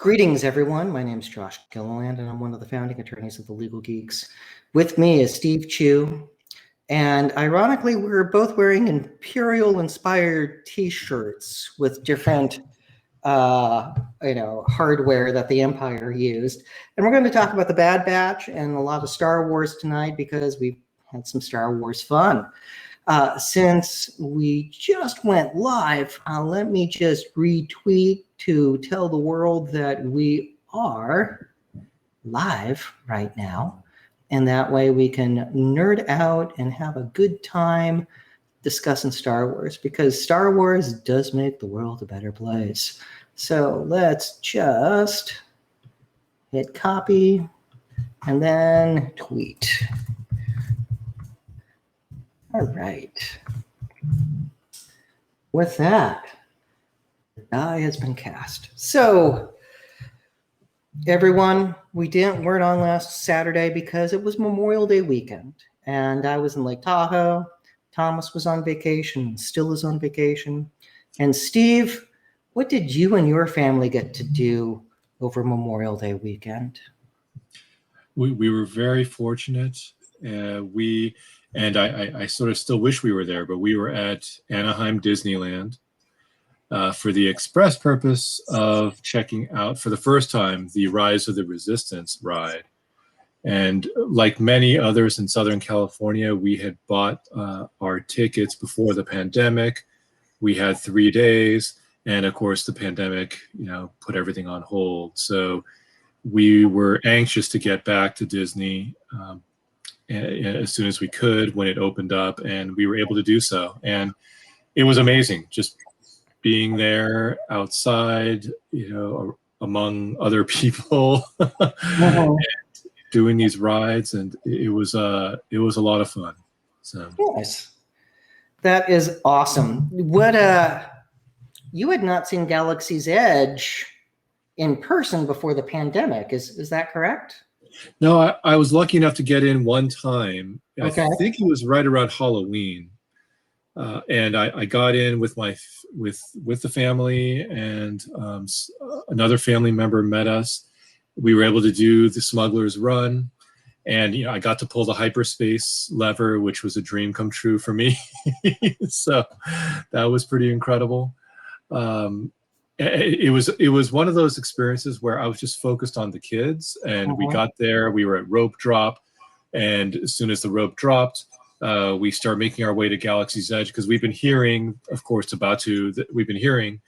Greetings, everyone. My name is Josh Gilliland, and I'm one of the founding attorneys of the Legal Geeks. With me is Steve Chu, and ironically, we're both wearing Imperial-inspired T-shirts with different, hardware that the Empire used. And we're going to talk about the Bad Batch and a lot of Star Wars tonight because we've had some Star Wars fun. Since we just went live, let me just retweet to tell the world that we are live right now. And that way we can nerd out and have a good time discussing Star Wars, because Star Wars does make the world a better place. So let's just hit copy and then tweet. All right. With that, the die has been cast. So, everyone, weren't on last Saturday because it was Memorial Day weekend, and I was in Lake Tahoe. Thomas was on vacation, still is on vacation. And Steve, what did you and your family get to do over Memorial Day weekend? We were very fortunate. I sort of still wish we were there, but we were at Anaheim Disneyland for the express purpose of checking out, for the first time, the Rise of the Resistance ride. And like many others in Southern California, we had bought our tickets before the pandemic. We had 3 days, and of course the pandemic, put everything on hold. So we were anxious to get back to Disney as soon as we could when it opened up, and we were able to do so. And it was amazing just being there outside, among other people, and doing these rides, and it was a lot of fun. So yes, that is awesome. What you had not seen Galaxy's Edge in person before the pandemic, is that correct? No, I was lucky enough to get in one time. Okay. I think it was right around Halloween, and I got in with the family, and another family member met us. We were able to do the Smuggler's Run, and I got to pull the hyperspace lever, which was a dream come true for me. So that was pretty incredible. It was one of those experiences where I was just focused on the kids, and we got there. We were at rope drop, and as soon as the rope dropped, we started making our way to Galaxy's Edge, because we've been hearing, of course, we've been hearing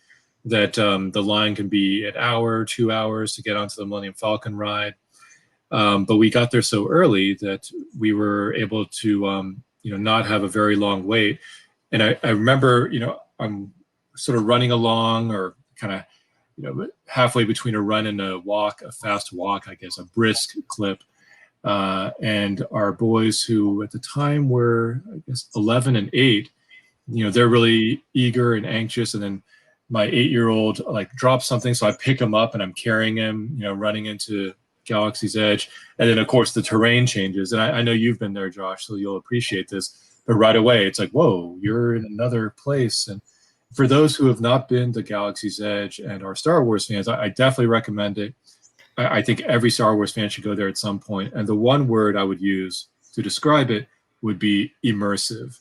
that the line can be an hour, 2 hours to get onto the Millennium Falcon ride. But we got there so early that we were able to not have a very long wait. And I remember, I'm sort of running along, or kind of, halfway between a run and a fast walk, I guess, a brisk clip. And our boys, who at the time were, I guess, 11 and 8, they're really eager and anxious. And then my 8-year-old drops something, so I pick him up and I'm carrying him, running into Galaxy's Edge. And then, of course, the terrain changes. And I know you've been there, Josh, so you'll appreciate this. But right away, it's like, whoa, you're in another place. And for those who have not been to Galaxy's Edge and are Star Wars fans, I definitely recommend it. I think every Star Wars fan should go there at some point. And the one word I would use to describe it would be immersive.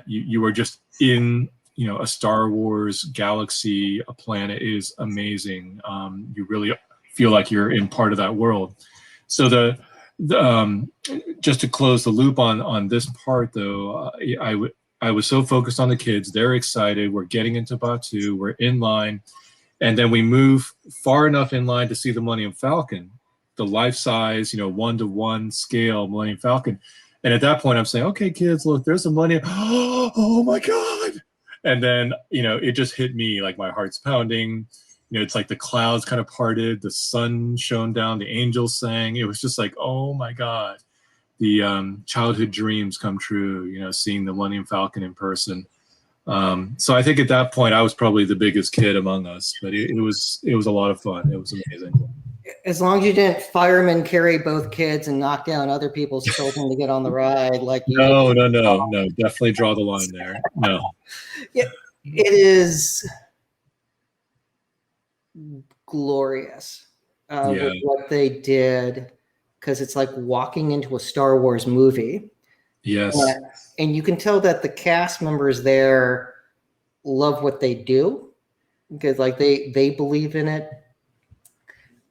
You are just in, a Star Wars galaxy. A planet is amazing. You really feel like you're in part of that world. So just to close the loop on this part, though, I was so focused on the kids. They're excited. We're getting into Batuu. We're in line. And then we move far enough in line to see the Millennium Falcon, the life-size, 1-to-1 scale Millennium Falcon. And at that point, I'm saying, okay, kids, look, there's a Millennium. Oh, my God. And then, it just hit me, like my heart's pounding. It's like the clouds kind of parted. The sun shone down. The angels sang. It was just like, oh, my God. The childhood dreams come true, seeing the Millennium Falcon in person. So I think at that point I was probably the biggest kid among us, but it was a lot of fun. It was amazing. As long as you didn't fireman carry both kids and knock down other people's children to get on the ride, like you no, definitely draw the line there. No. Yeah, it is. glorious Yeah. with what they did, because it's like walking into a Star Wars movie. Yes. And you can tell that the cast members there love what they do, because like they believe in it.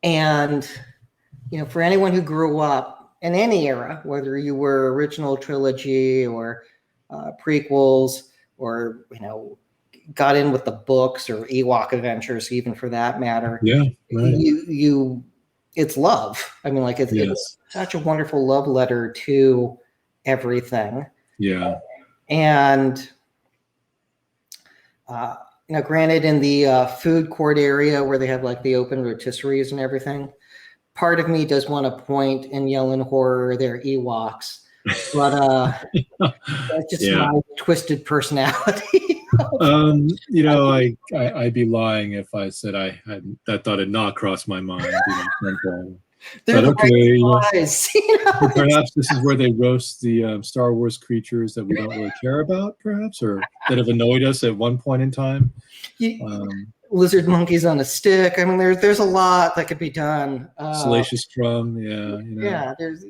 And for anyone who grew up in any era, whether you were original trilogy or prequels, or got in with the books or Ewok Adventures, even for that matter. Yeah, right. It's love. I mean, like it's such a wonderful love letter to everything. Yeah. And granted, in the food court area where they have like the open rotisseries and everything, part of me does want to point and yell in horror, they're Ewoks. But that's just my twisted personality. I'd be lying if I said that thought had not crossed my mind. They're the right size. Perhaps this is where they roast the Star Wars creatures that we don't really care about, perhaps, or that have annoyed us at one point in time. Lizard monkeys on a stick. I mean, there's a lot that could be done. Salacious crumb, there's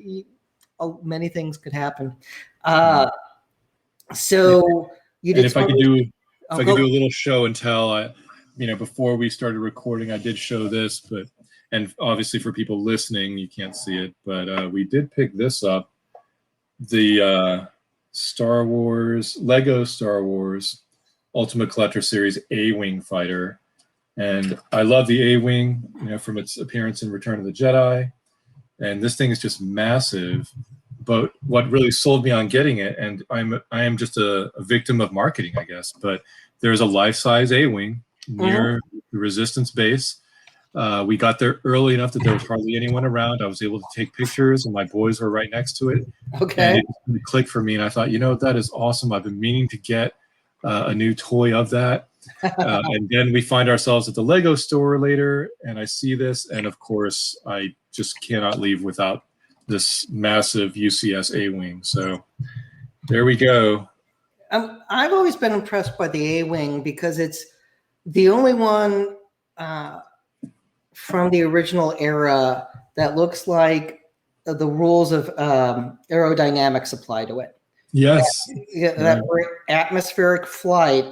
many things could happen. So you did. And if I could do a little show and tell, before we started recording, I did show this, and obviously for people listening, you can't see it, but we did pick this up, the Lego Star Wars Ultimate Collector Series A-Wing fighter. And I love the A-Wing, from its appearance in Return of the Jedi. And this thing is just massive. But what really sold me on getting it, and I am just a victim of marketing, I guess, but there's a life-size A-Wing near the Resistance base. We got there early enough that there was hardly anyone around. I was able to take pictures, and my boys were right next to it. Okay. And it clicked for me, and I thought, that is awesome. I've been meaning to get a new toy of that. And then we find ourselves at the Lego store later, and I see this, and of course, I just cannot leave without this massive UCS A-Wing. So there we go. I've always been impressed by the A-Wing because it's the only one from the original era that looks like the rules of aerodynamics apply to it. Yes. That atmospheric flight,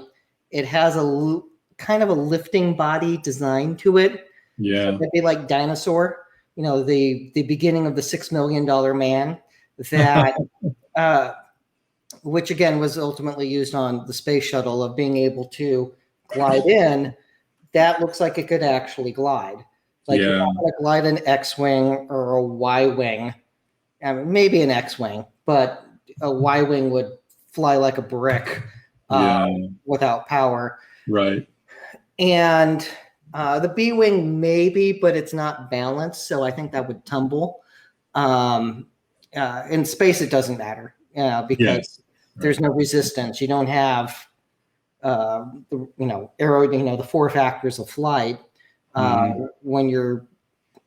it has a kind of a lifting body design to it. Yeah. So it'd be like Dinosaur, the beginning of the $6 Million Man, that which again was ultimately used on the space shuttle, of being able to glide in. That looks like it could actually glide. Like you're not going to glide an X-Wing or a Y-Wing. I mean, maybe an X-Wing, but a Y-Wing would fly like a brick without power. Right. And the B-Wing maybe, but it's not balanced, so I think that would tumble. In space, it doesn't matter because there's no resistance. You don't have the four factors of flight when you're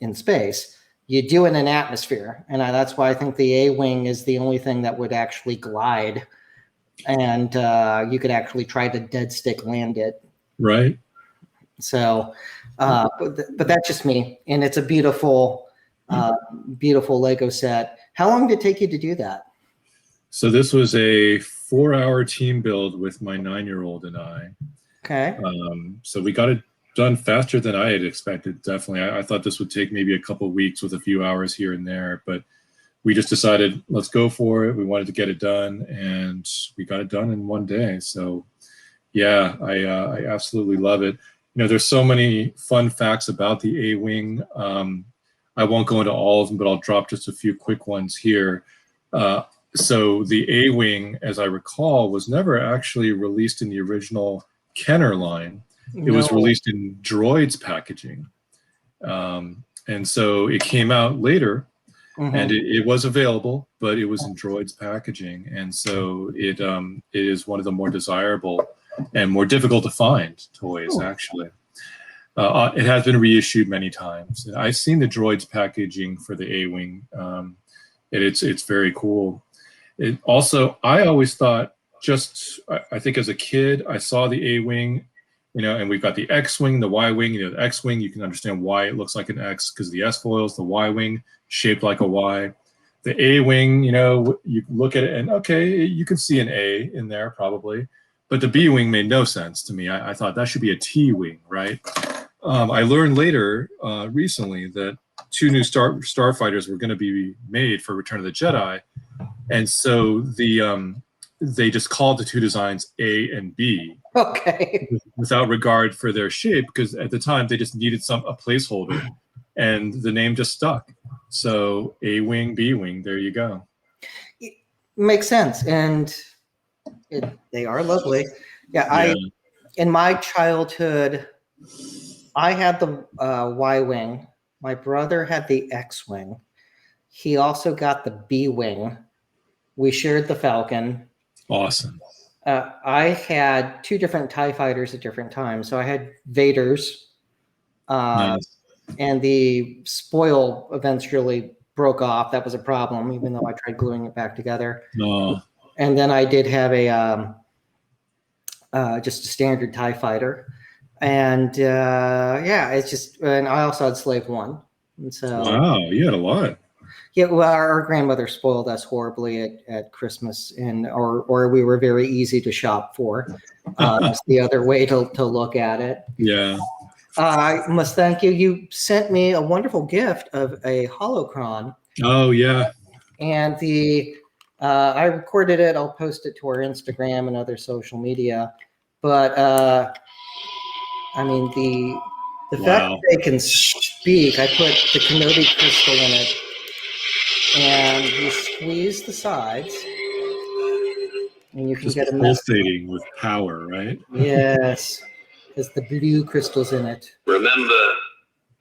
in space. You do in an atmosphere, and that's why I think the A-Wing is the only thing that would actually glide, and you could actually try to dead stick land it. Right. So, but that's just me, and it's a beautiful, beautiful Lego set. How long did it take you to do that? So this was a 4-hour team build with my 9-year-old and I. Okay. So we got it done faster than I had expected. Definitely, I thought this would take maybe a couple of weeks with a few hours here and there, but we just decided let's go for it. We wanted to get it done, and we got it done in one day. So, yeah, I absolutely love it. There's so many fun facts about the A-Wing. I won't go into all of them, but I'll drop just a few quick ones here. So the A-Wing, as I recall, was never actually released in the original Kenner line. It was released in Droids packaging. And so it came out later, and it was available, but it was in Droids packaging. And so it is one of the more desirable and more difficult to find toys, actually. It has been reissued many times. I've seen the Droids packaging for the A-Wing, and it's very cool. I always thought, I think as a kid, I saw the A-Wing, and we've got the X-wing, the Y-wing. The X-wing, you can understand why it looks like an X because the S-foils, the Y-wing shaped like a Y. The A-wing, you look at it and okay, you can see an A in there probably, but the B-wing made no sense to me. I thought that should be a T-wing, right? I learned later, recently, that 2 new starfighters were going to be made for Return of the Jedi, and so they just called the 2 designs A and B. Okay. Without regard for their shape, because at the time they just needed a placeholder, and the name just stuck. So A-wing, B-wing, there you go. It makes sense, and they are lovely. Yeah, in my childhood, I had the Y-wing. My brother had the X-wing. He also got the B-wing. We shared the Falcon. Awesome. I had 2 different TIE fighters at different times. So I had Vader's, Nice. and the spoil eventually broke off. That was a problem, even though I tried gluing it back together. No. And then I did have just a standard TIE fighter. And it's just, and I also had Slave One. And so, wow, you had a lot. Yeah, well, our grandmother spoiled us horribly at Christmas, or we were very easy to shop for. That's the other way to look at it. Yeah. I must thank you. You sent me a wonderful gift of a holocron. Oh yeah. And I recorded it. I'll post it to our Instagram and other social media. But I mean the fact that they can speak. I put the Kenobi crystal in it. And you squeeze the sides, and you can just get a pulsating with power, right? Yes, there's the blue crystals in it. Remember,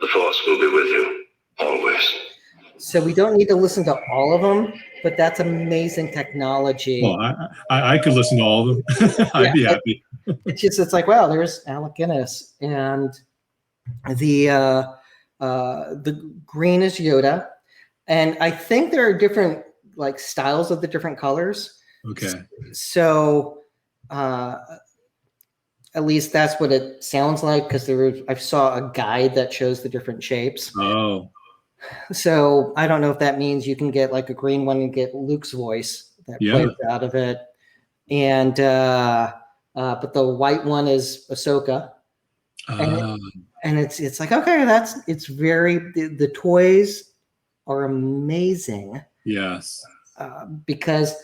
the Force will be with you, always. So we don't need to listen to all of them, but that's amazing technology. Well, I could listen to all of them. I'd be happy. It's like, wow, there's Alec Guinness, and the green is Yoda. And I think there are different styles of the different colors. Okay. So at least that's what it sounds like, because I saw a guide that shows the different shapes. Oh. So I don't know if that means you can get a green one and get Luke's voice that plays out of it. And but the white one is Ahsoka. And it's like, okay, it's very the toys are amazing. Yes. Because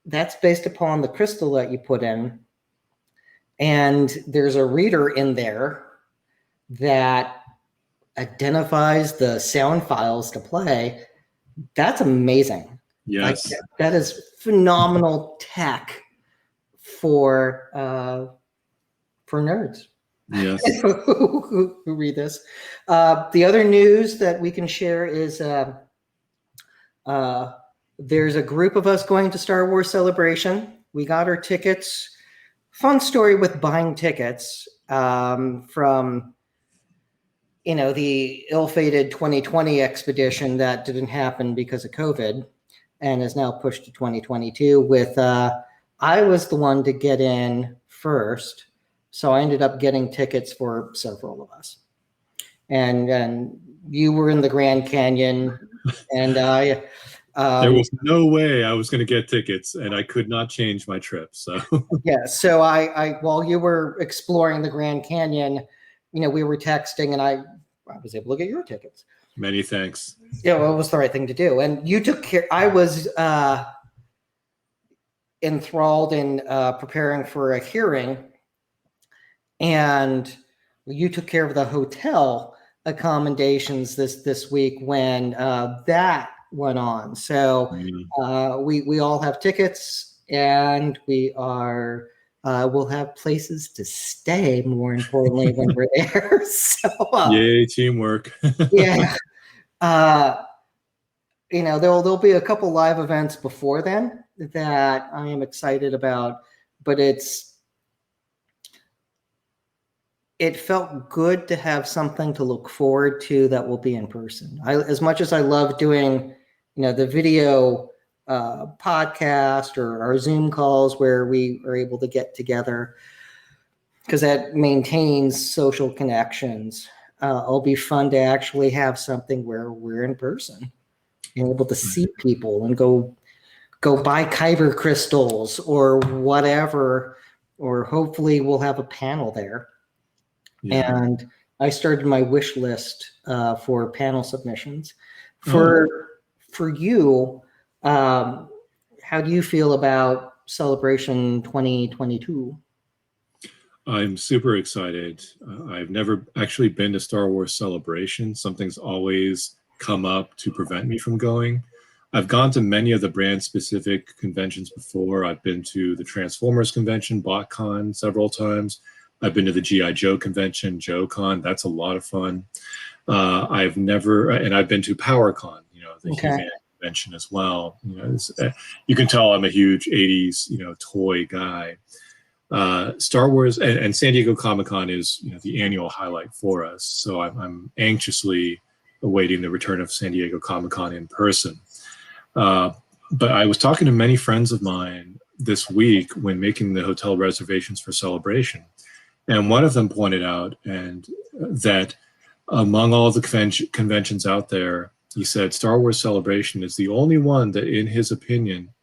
that's based upon the crystal that you put in. And there's a reader in there that identifies the sound files to play. That's amazing. Yes. That is phenomenal tech for nerds. Yes. who read this. The other news that we can share is there's a group of us going to Star Wars Celebration. We got our tickets. Fun story with buying tickets from the ill-fated 2020 expedition that didn't happen because of COVID and is now pushed to 2022 with I was the one to get in first. So I ended up getting tickets for several of us. And you were in the Grand Canyon, and I there was no way I was going to get tickets, and I could not change my trip. So yeah, so I while you were exploring the Grand Canyon, we were texting, and I was able to get your tickets. Many thanks. Yeah, well, it was the right thing to do, and you took care. I was enthralled in preparing for a hearing, and you took care of the hotel accommodations this week when that went on. So we all have tickets, and we are we'll have places to stay, more importantly, when we're there. So yay, teamwork. Yeah. There'll be a couple live events before then that I am excited about, but it felt good to have something to look forward to that will be in person. As much as I love doing, the video podcast or our Zoom calls where we are able to get together, because that maintains social connections. It'll be fun to actually have something where we're in person and able to see people and go buy kyber crystals or whatever, or hopefully we'll have a panel there. Yeah. And I started my wish list for panel submissions. For you, how do you feel about Celebration 2022? I'm super excited. I've never actually been to Star Wars Celebration. Something's always come up to prevent me from going. I've gone to many of the brand-specific conventions before. I've been to the Transformers convention, BotCon, several times. I've been to the G.I. Joe convention, JoeCon. That's a lot of fun. I've been to PowerCon, the He-Man convention as well. You can tell I'm a huge 80s, toy guy. Star Wars and San Diego Comic-Con is the annual highlight for us. So I'm anxiously awaiting the return of San Diego Comic-Con in person. But I was talking to many friends of mine this week when making the hotel reservations for Celebration. And one of them pointed out that among all of the conventions out there, he said Star Wars Celebration is the only one that, in his opinion,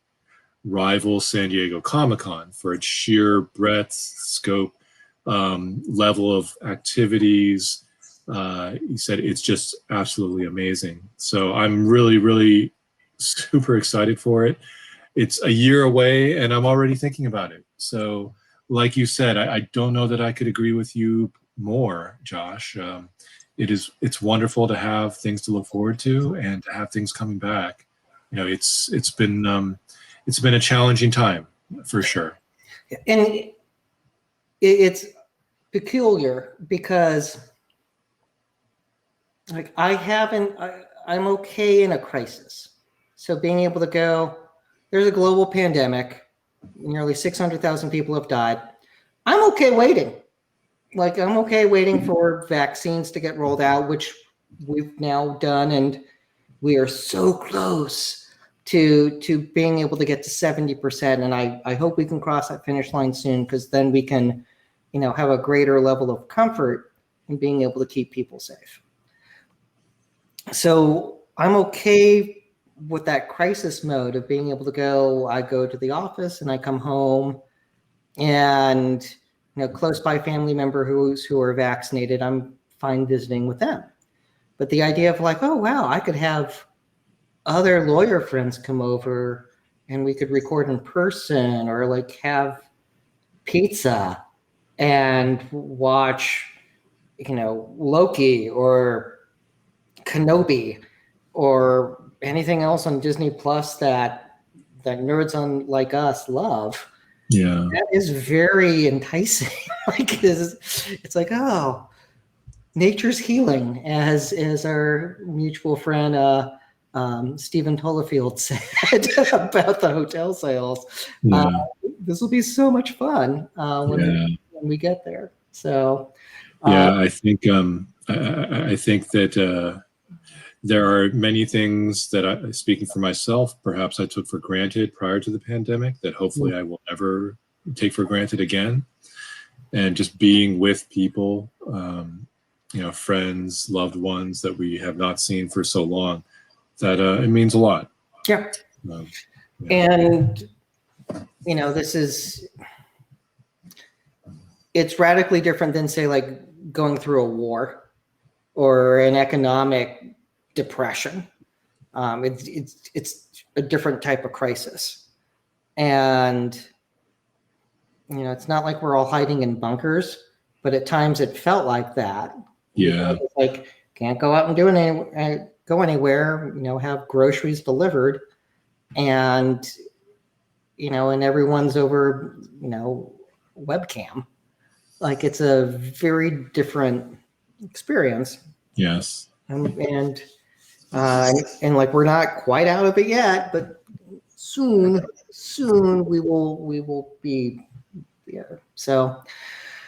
rivals San Diego Comic-Con for its sheer breadth, scope, level of activities. He said it's just absolutely amazing. So I'm really, really super excited for it. It's a year away and I'm already thinking about it. So like you said, I don't know that I could agree with you more, Josh. It's wonderful to have things to look forward to and to have things coming back. It's been a challenging time for sure. And it's peculiar because I'm okay in a crisis. So being able to go, there's a global pandemic, nearly 600,000 people have died. I'm okay waiting. I'm okay waiting for vaccines to get rolled out, which we've now done. And we are so close to being able to get to 70%. And I hope we can cross that finish line soon, because then we can, have a greater level of comfort in being able to keep people safe. So I'm okay with that crisis mode of being able to go. I go to the office and I come home, and close by family member who are vaccinated, I'm fine visiting with them. But the idea of oh wow, I could have other lawyer friends come over and we could record in person, or have pizza and watch Loki or Kenobi or anything else on Disney Plus that nerds like us love. Yeah, that is very enticing. It's oh, nature's healing, as our mutual friend Stephen Tolifield said about the hotel sales. yeah. This will be so much fun when we get there. So I think that there are many things that speaking for myself, perhaps I took for granted prior to the pandemic that hopefully I will never take for granted again. And just being with people, friends, loved ones that we have not seen for so long, that it means a lot. Yeah. And, it's radically different than, say, going through a war or an economic depression. It's a different type of crisis. And, it's not like we're all hiding in bunkers, but at times it felt like that. Yeah. Can't go out and go anywhere, have groceries delivered, and and everyone's over webcam. It's a very different experience. Yes. And we're not quite out of it yet, but soon we will be. So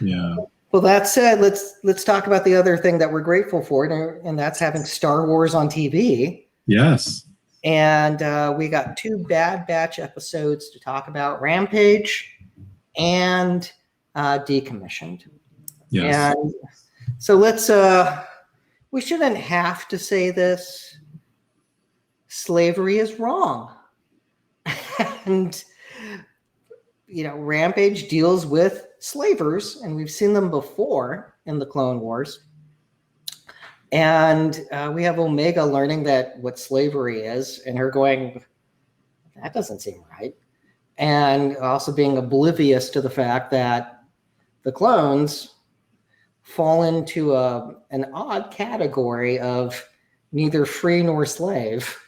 yeah. Well, that said, let's talk about the other thing that we're grateful for, and that's having Star Wars on TV. Yes. And we got 2 Bad Batch episodes to talk about: Rampage and Decommissioned. Yes. And so let's, we shouldn't have to say this. Slavery is wrong. And, Rampage deals with slavers, and we've seen them before in the Clone Wars. And we have Omega learning what slavery is, and her going, that doesn't seem right. And also being oblivious to the fact that the clones fall into an odd category of neither free nor slave.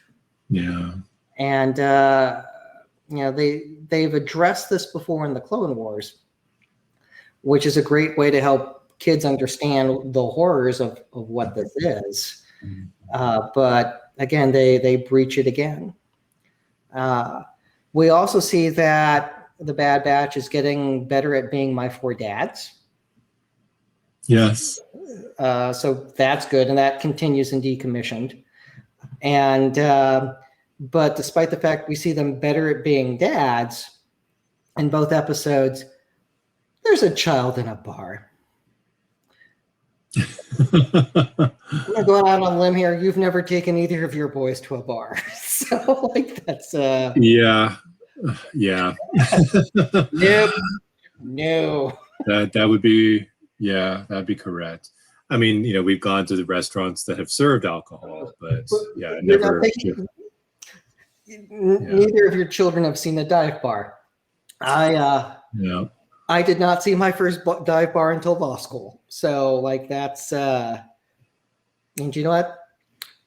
Yeah. And they've addressed this before in the Clone Wars, which is a great way to help kids understand the horrors of what this is. But again, they breach it again. We also see that the Bad Batch is getting better at being my four dads. Yes. So that's good, and that continues in Decommissioned. And but despite the fact we see them better at being dads in both episodes, there's a child in a bar. I'm gonna go out on a limb here. You've never taken either of your boys to a bar, so that's yeah. nope. No. That would be that'd be correct. I mean, we've gone to the restaurants that have served alcohol, but never. Neither of your children have seen a dive bar. I did not see my first dive bar until law school. So that's, and you know what?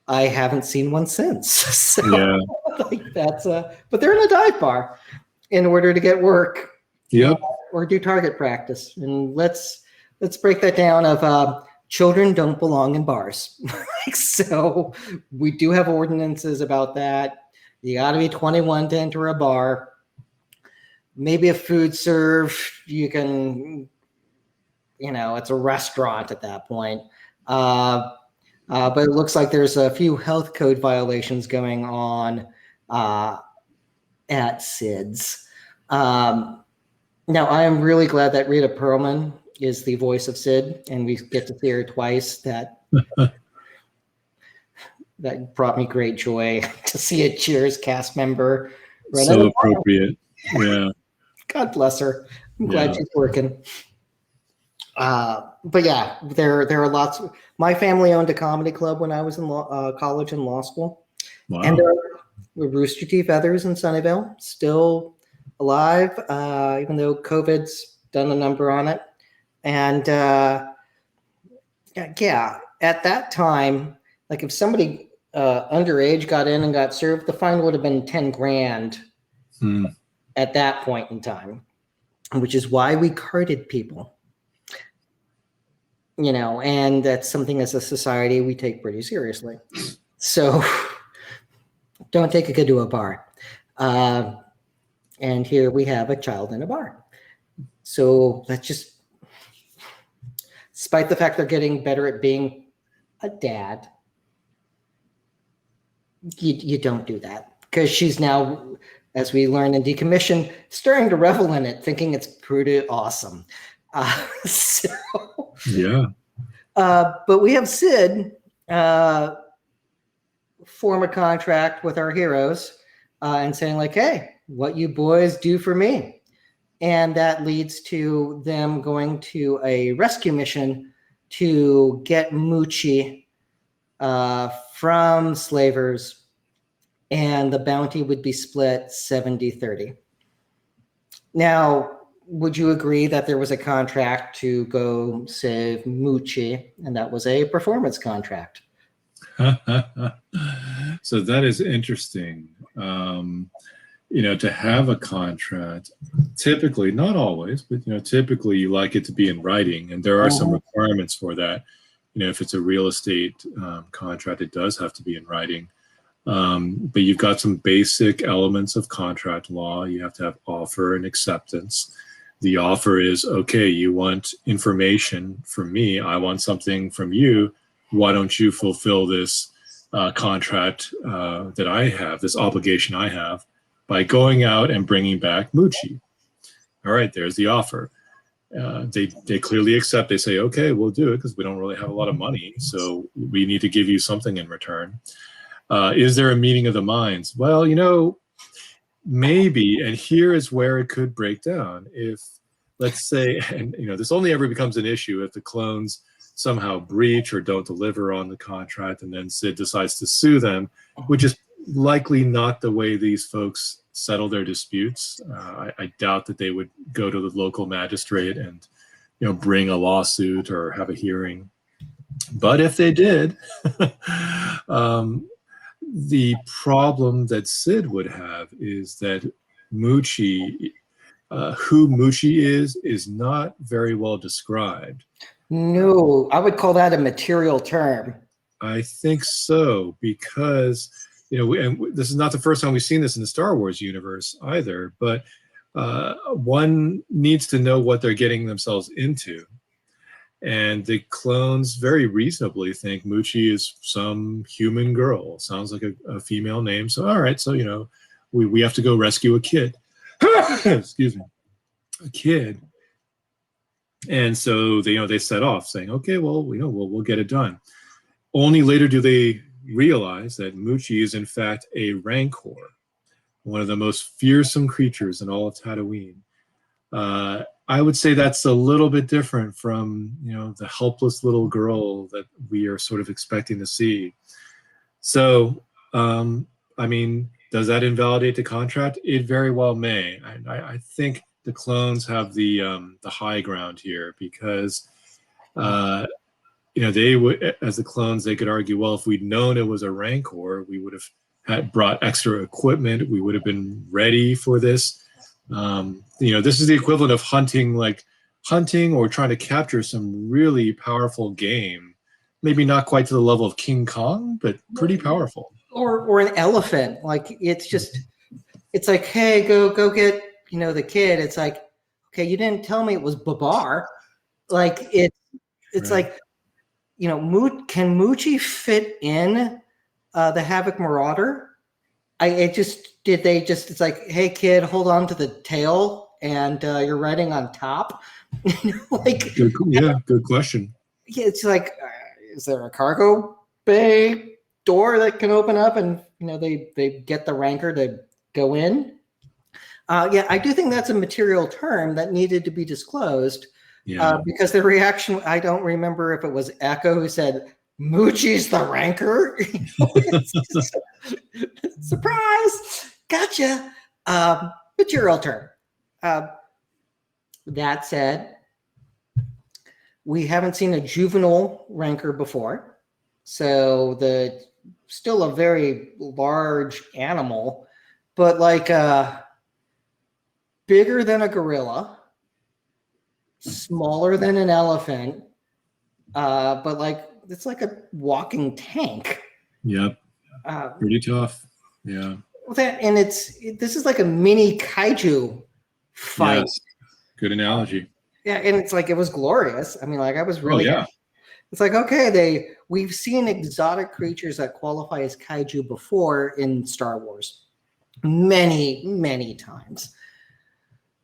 I haven't seen one since. So that's, but they're in a dive bar in order to get work. Yep. Or do target practice. And let's break that down of children don't belong in bars. So we do have ordinances about that. You got to be 21 to enter a bar. Maybe a food serve, you can, it's a restaurant at that point. But it looks like there's a few health code violations going on at Sid's. Now, I am really glad that Rita Perlman is the voice of Sid, and we get to see her twice. That brought me great joy to see a Cheers cast member. So appropriate. Yeah. God bless her. I'm glad she's working. But yeah, there are lots. My family owned a comedy club when I was in college and law school. Wow. And Rooster Teeth Feathers in Sunnyvale, still alive, even though COVID's done a number on it. And at that time, if somebody underage got in and got served, the fine would have been $10,000 at that point in time, which is why we carded people. And that's something as a society we take pretty seriously. So don't take a kid to a bar. And here we have a child in a bar. So that's just, despite the fact they're getting better at being a dad, you don't do that, because she's now, as we learn in Decommission, starting to revel in it, thinking it's pretty awesome. But we have Sid form a contract with our heroes and saying hey, what you boys do for me. And that leads to them going to a rescue mission to get Moochie from slavers, and the bounty would be split 70-30. Now, would you agree that there was a contract to go save Moochie, and that was a performance contract? So that is interesting. To have a contract, typically, not always, but typically you like it to be in writing, and there are some requirements for that. If it's a real estate contract, it does have to be in writing. But you've got some basic elements of contract law. You have to have offer and acceptance. The offer is, okay, you want information from me. I want something from you. Why don't you fulfill this contract that I have, this obligation I have, by going out and bringing back Moochie? All right, there's the offer. they clearly accept. They say, okay, we'll do it because we don't really have a lot of money, so we need to give you something in return. Is there a meeting of the minds? Well, maybe, and here is where it could break down. If, let's say, and this only ever becomes an issue if the clones somehow breach or don't deliver on the contract, and then Sid decides to sue them, which is likely not the way these folks settle their disputes. I doubt that they would go to the local magistrate and bring a lawsuit or have a hearing. But if they did, the problem that Sid would have is that Moochie, who Moochie is not very well described. No, I would call that a material term. I think so, because and this is not the first time we've seen this in the Star Wars universe either, but one needs to know what they're getting themselves into. And the clones very reasonably think Moochie is some human girl. Sounds like a female name. So, all right, so, we have to go rescue a kid. Excuse me. A kid. And so they set off saying, okay, well, we'll get it done. Only later do they realize that Moochie is in fact a Rancor, one of the most fearsome creatures in all of Tatooine. I would say that's a little bit different from the helpless little girl that we are sort of expecting to see. So, I mean, does that invalidate the contract? It very well may. I think the clones have the high ground here because they would, as the clones, they could argue, well, if we'd known it was a Rancor, we would have had brought extra equipment. We would have been ready for this. This is the equivalent of hunting or trying to capture some really powerful game. Maybe not quite to the level of King Kong, but pretty powerful. Or an elephant. Like it's like, hey, go get the kid. It's like, okay, you didn't tell me it was Babar. Like it's right. Like, can Moochie fit in the Havoc Marauder? It's like, hey kid, hold on to the tail and you're riding on top. Good question. Yeah, it's like, is there a cargo bay door that can open up and they get the Rancor to go in? I do think that's a material term that needed to be disclosed. Yeah. Because the reaction, I don't remember if it was Echo who said, Moochie's the Rancor. Surprise! Gotcha. Material term. That said, we haven't seen a juvenile Rancor before. So still a very large animal, but like bigger than a gorilla, smaller than an elephant, but like it's like a walking tank. Yep. Pretty tough. Yeah. This is like a mini kaiju fight. Yes. Good analogy. Yeah, and it's like it was glorious. I mean, like I was really. Oh, yeah. It's like, okay, we've seen exotic creatures that qualify as kaiju before in Star Wars, many, many times.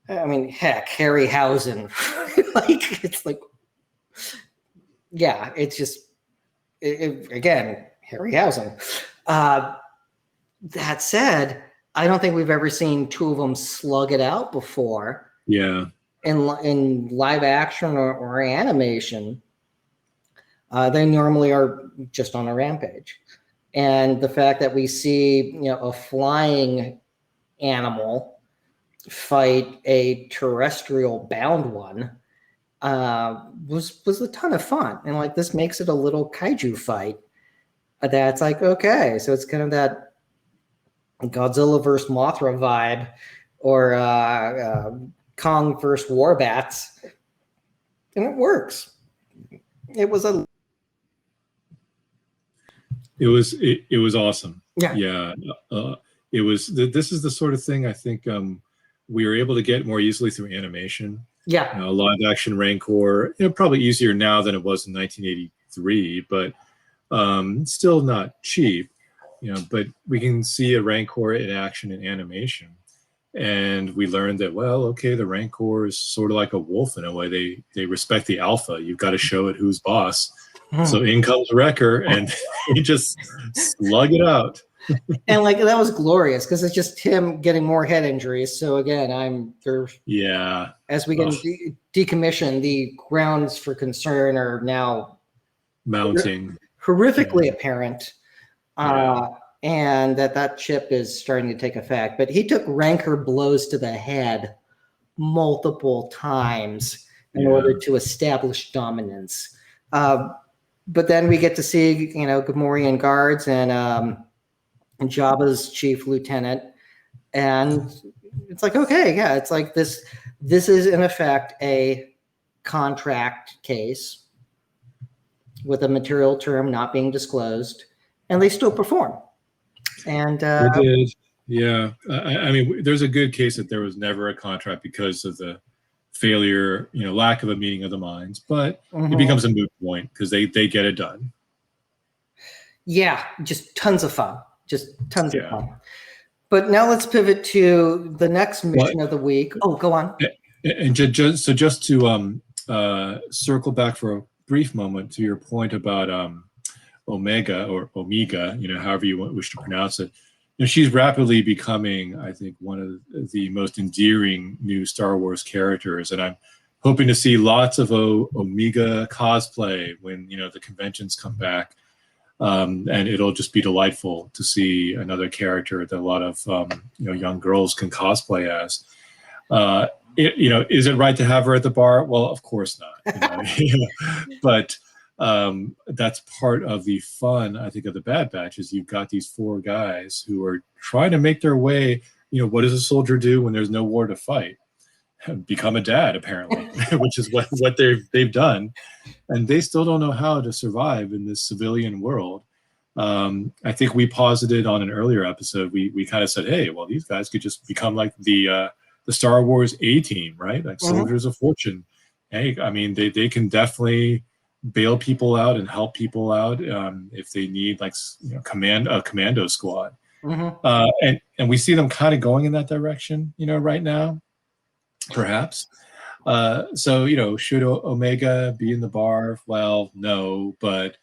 I mean, heck, Harryhausen. It's like, yeah, it's just, again, Harryhausen. That said, I don't think we've ever seen two of them slug it out before. Yeah. In live action or animation, they normally are just on a rampage. And the fact that we see, a flying animal fight a terrestrial bound one was a ton of fun. And like this makes it a little kaiju fight that's like, okay, so it's kind of that Godzilla versus Mothra vibe, or Kong versus Warbats, and it works. It was awesome. Yeah. It was. This is the sort of thing I think we were able to get more easily through animation. Yeah. Live action Rancor, probably easier now than it was in 1983, but still not cheap. But we can see a Rancor in action in animation. And we learned that, well, okay, the Rancor is sort of like a wolf in a way. They respect the alpha. You've got to show it who's boss. So in comes Wrecker, and he just slug it out. And like that was glorious because it's just him getting more head injuries. So again, as we get decommissioned, the grounds for concern are now mounting horrifically apparent. And that chip is starting to take effect. But he took Rancor blows to the head multiple times in order to establish dominance. But then we get to see, Gamorrean guards and Jabba's chief lieutenant. And it's like, okay, yeah, it's like this is in effect a contract case with a material term not being disclosed, and they still perform. And they did. Yeah. I mean, there's a good case that there was never a contract because of the failure, lack of a meeting of the minds, but it becomes a moot point because they get it done. Yeah, just tons of fun. Just tons of fun. But now let's pivot to the next mission of the week. Oh, go on. And just to circle back for a brief moment to your point about Omega or Omega, however you wish to pronounce it. She's rapidly becoming, I think, one of the most endearing new Star Wars characters, and I'm hoping to see lots of Omega cosplay when the conventions come back, and it'll just be delightful to see another character that a lot of young girls can cosplay as. Is it right to have her at the bar? Well, of course not. But that's part of the fun, I think, of the Bad Batch is you've got these 4 guys who are trying to make their way. What does a soldier do when there's no war to fight? Become a dad, apparently, which is what they've done, and they still don't know how to survive in this civilian world. I think we posited on an earlier episode. We kind of said, hey, well, these guys could just become like the Star Wars A-Team, right? Like soldiers of fortune. Hey, I mean, they can definitely bail people out and help people out if they need a commando squad. And we see them kind of going in that direction, right now, perhaps. So, should Omega be in the bar? Well, no, but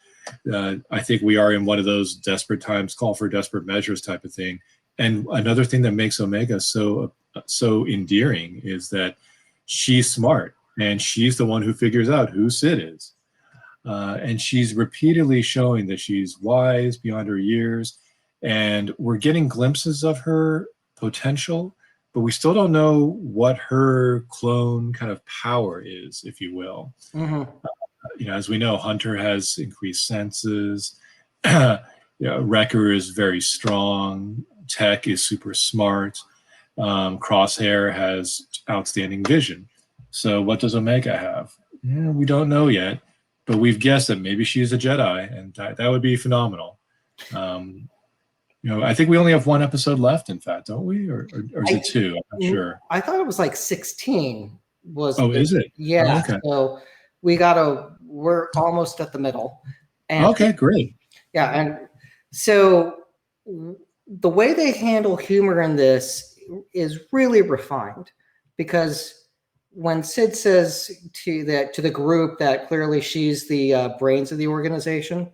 I think we are in one of those desperate times, call for desperate measures type of thing. And another thing that makes Omega so endearing is that she's smart and she's the one who figures out who Sid is. And she's repeatedly showing that she's wise beyond her years, and we're getting glimpses of her potential, but we still don't know what her clone kind of power is, if you will. As we know, Hunter has increased senses. Wrecker is very strong. Tech is super smart. Crosshair has outstanding vision. So what does Omega have? We don't know yet. But we've guessed that maybe she's a Jedi, and that would be phenomenal. I think we only have 1 episode left, in fact, don't we? Or is it 2? I'm not sure. I thought it was like 16. Is it? Yeah. Oh, okay. So we're almost at the middle. And, okay, great. Yeah, and so the way they handle humor in this is really refined, because when Sid says to the group that clearly she's the brains of the organization,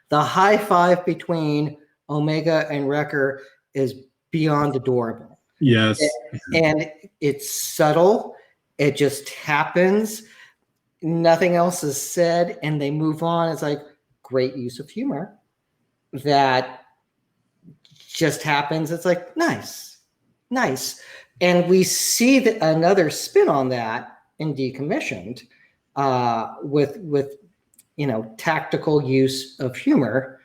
the high five between Omega and Wrecker is beyond adorable. Yes. And it's subtle. It just happens. Nothing else is said, and they move on. It's like great use of humor that just happens. It's like, nice. And we see another spin on that in Decommissioned with tactical use of humor.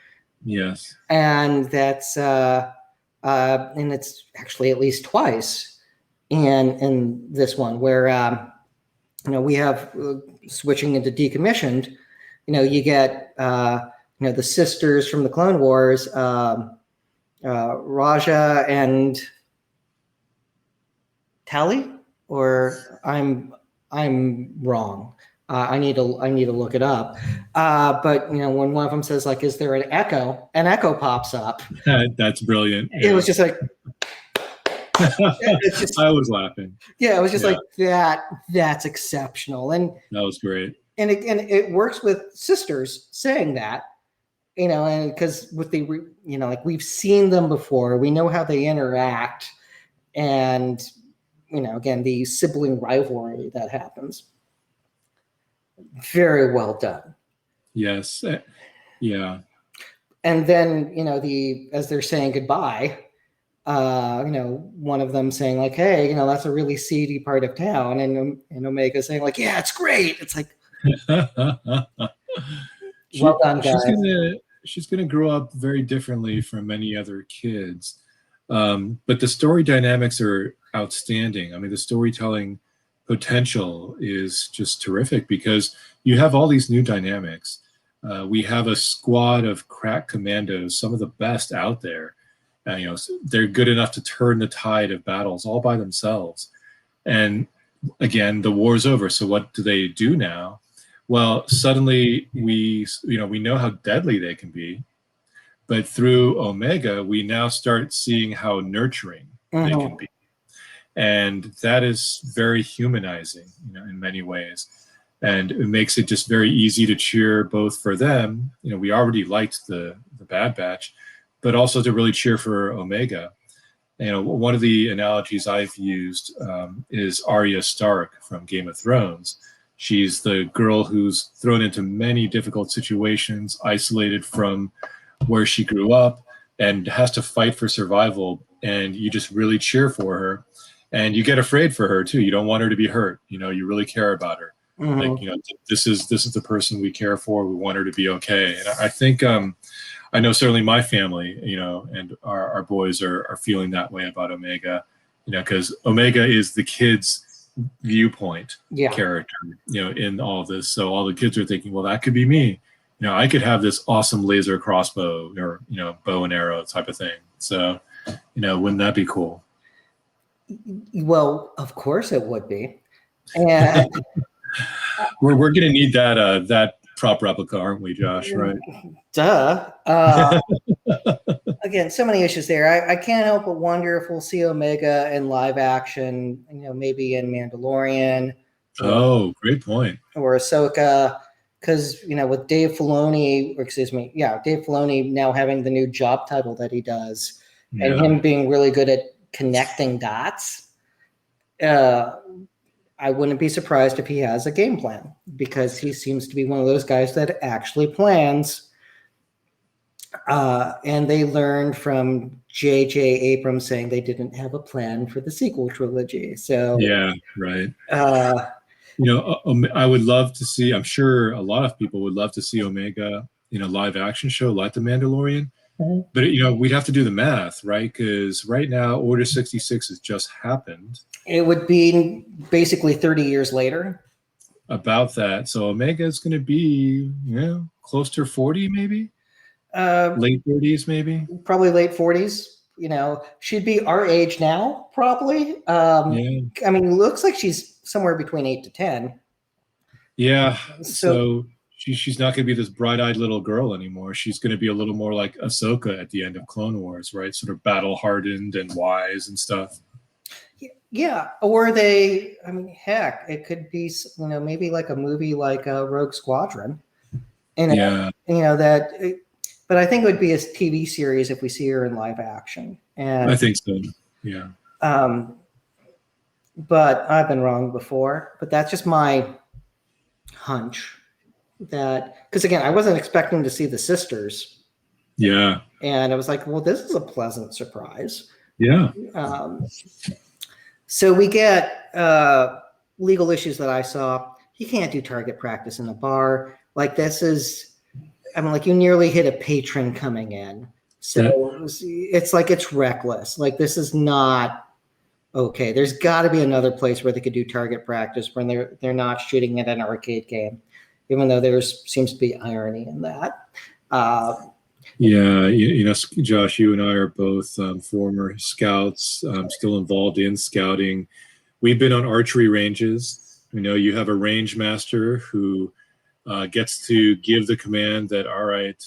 Yes. And that's and it's actually at least twice in this one where we have switching into Decommissioned. You get the sisters from the Clone Wars, Raja and Tally, or I'm wrong. I need to look it up. But when one of them says like, "Is there an echo?" An echo pops up. That's brilliant. Yeah. It was just like, It's just, I was laughing. yeah, it was just like that's exceptional. And That was great. and it works with sisters saying that, and because with the, like we've seen them before, we know how they interact, and, again, the sibling rivalry that happens. Very well done. Yes. Yeah. And then, as they're saying goodbye, one of them saying like, hey, that's a really seedy part of town. And Omega saying like, yeah, it's great. It's like, well done, guys. She's gonna grow up very differently from many other kids. But the story dynamics are outstanding. I mean, the storytelling potential is just terrific because you have all these new dynamics. We have a squad of crack commandos, some of the best out there. They're good enough to turn the tide of battles all by themselves. And again, the war's over. So what do they do now? Well, suddenly we know how deadly they can be, but through Omega, we now start seeing how nurturing they can be. And that is very humanizing, in many ways. And it makes it just very easy to cheer both for them. We already liked the Bad Batch, but also to really cheer for Omega. One of the analogies I've used is Arya Stark from Game of Thrones. She's the girl who's thrown into many difficult situations, isolated from where she grew up, and has to fight for survival. And you just really cheer for her. And you get afraid for her too. You don't want her to be hurt. You really care about her. Like, this is the person we care for. We want her to be okay. And I think I know certainly my family, and our boys are feeling that way about Omega, because Omega is the kids' viewpoint character, in all of this. So all the kids are thinking, well, that could be me. I could have this awesome laser crossbow or, bow and arrow type of thing. So, wouldn't that be cool? Well, of course it would be. And we're going to need that prop replica, aren't we, Josh? Right? Duh. Again, so many issues there. I can't help but wonder if we'll see Omega in live action, maybe in Mandalorian. Oh, great point. Or Ahsoka, because, with Dave Filoni now having the new job title that he does, and him being really good at connecting dots, I wouldn't be surprised if he has a game plan, because he seems to be one of those guys that actually plans. And they learned from J.J. Abrams saying they didn't have a plan for the sequel trilogy. So yeah, right. I would love to see, I'm sure a lot of people would love to see Omega in a live action show like The Mandalorian. But, we'd have to do the math, right? Because right now, Order 66 has just happened. It would be basically 30 years later. About that. So Omega is going to be, close to 40 maybe? Late 30s maybe? Probably late 40s. She'd be our age now, probably. I mean, it looks like she's somewhere between 8 to 10. Yeah. So she's not going to be this bright-eyed little girl anymore. She's going to be a little more like Ahsoka at the end of Clone Wars, right? Sort of battle-hardened and wise and stuff. Yeah. Or heck, it could be, maybe like a movie like Rogue Squadron. But I think it would be a TV series if we see her in live action. And I think so. Yeah. But I've been wrong before. But that's just my hunch. Because again, I wasn't expecting to see the sisters. Yeah. And I was like, well, this is a pleasant surprise. Yeah. So we get legal issues that I saw. You can't do target practice in a bar. Like you nearly hit a patron coming in. So it's like, it's reckless. Like, this is not okay. There's got to be another place where they could do target practice when they're not shooting at an arcade game, even though there seems to be irony in that. Josh, you and I are both former scouts, still involved in scouting. We've been on archery ranges. You have a range master who gets to give the command that, all right,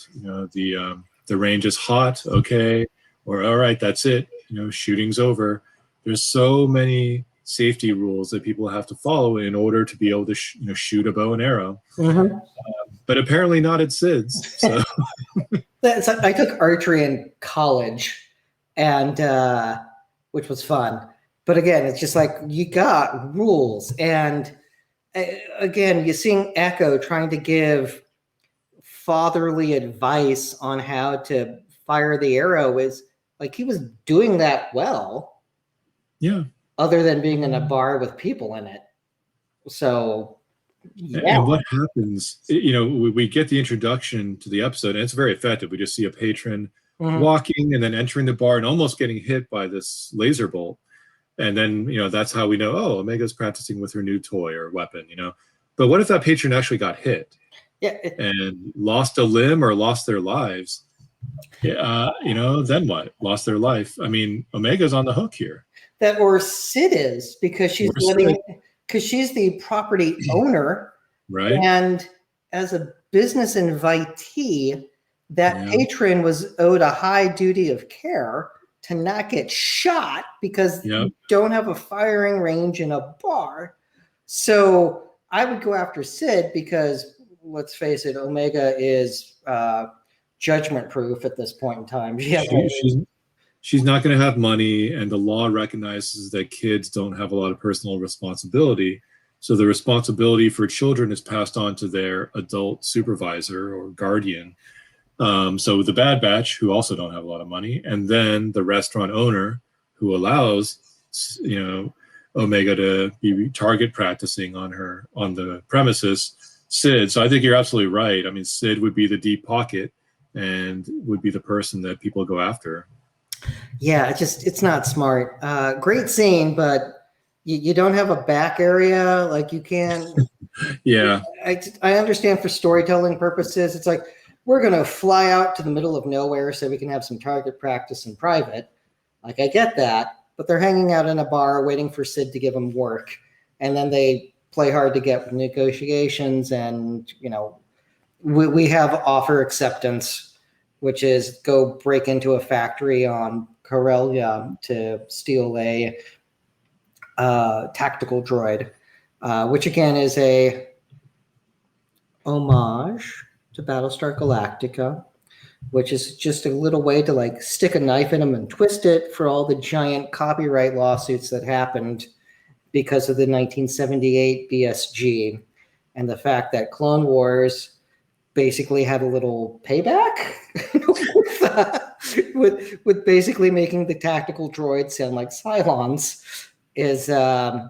the range is hot, okay, or all right, that's it, shooting's over. there's so many safety rules that people have to follow in order to be able to shoot a bow and arrow. Mm-hmm. But apparently not at Sid's. So I took archery in college, and which was fun. But again, it's just like you got rules, and again, you're seeing Echo trying to give fatherly advice on how to fire the arrow. Is like he was doing that well. Yeah. Other than being in a bar with people in it. So, yeah. And what happens, we get the introduction to the episode, and it's very effective. We just see a patron walking and then entering the bar and almost getting hit by this laser bolt. And then, that's how we know, oh, Omega's practicing with her new toy or weapon, But what if that patron actually got hit and lost a limb or lost their lives? Then what? Lost their life. I mean, Omega's on the hook here. That or Sid is because she's the property owner, right? And as a business invitee, that patron was owed a high duty of care to not get shot because you don't have a firing range in a bar. So I would go after Sid because let's face it, Omega is judgment proof at this point in time. She's not going to have money, and the law recognizes that kids don't have a lot of personal responsibility. So the responsibility for children is passed on to their adult supervisor or guardian. So the Bad Batch, who also don't have a lot of money, and then the restaurant owner who allows, Omega to be target practicing on the premises, Sid. So I think you're absolutely right. I mean, Sid would be the deep pocket and would be the person that people go after. Yeah, it's not smart. Great scene, but you don't have a back area. Like you can. Yeah. I understand for storytelling purposes. It's like we're going to fly out to the middle of nowhere so we can have some target practice in private. Like I get that, but they're hanging out in a bar waiting for Sid to give them work, and then they play hard to get with negotiations. And we have offer acceptance, which is go break into a factory on Corellia to steal a tactical droid, which again is a homage to Battlestar Galactica, which is just a little way to like stick a knife in them and twist it for all the giant copyright lawsuits that happened because of the 1978 BSG and the fact that Clone Wars basically had a little payback with basically making the tactical droids sound like Cylons. There's a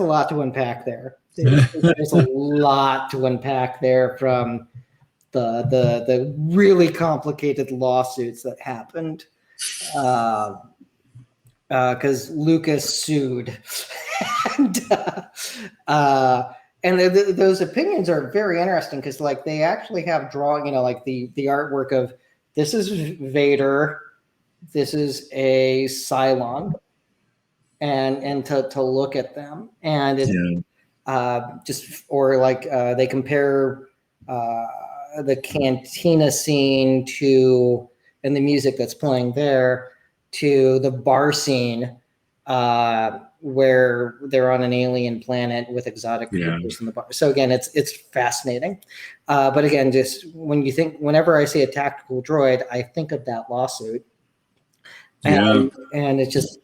lot to unpack there. There's a lot to unpack there from the really complicated lawsuits that happened because Lucas sued and those opinions are very interesting because like they actually have drawing, like the artwork of this is Vader, this is a Cylon, and to look at them and it's they compare the cantina scene to and the music that's playing there to the bar scene where they're on an alien planet with exotic creatures in the bar. So again, it's fascinating. But again, just whenever I see a tactical droid, I think of that lawsuit. And it's just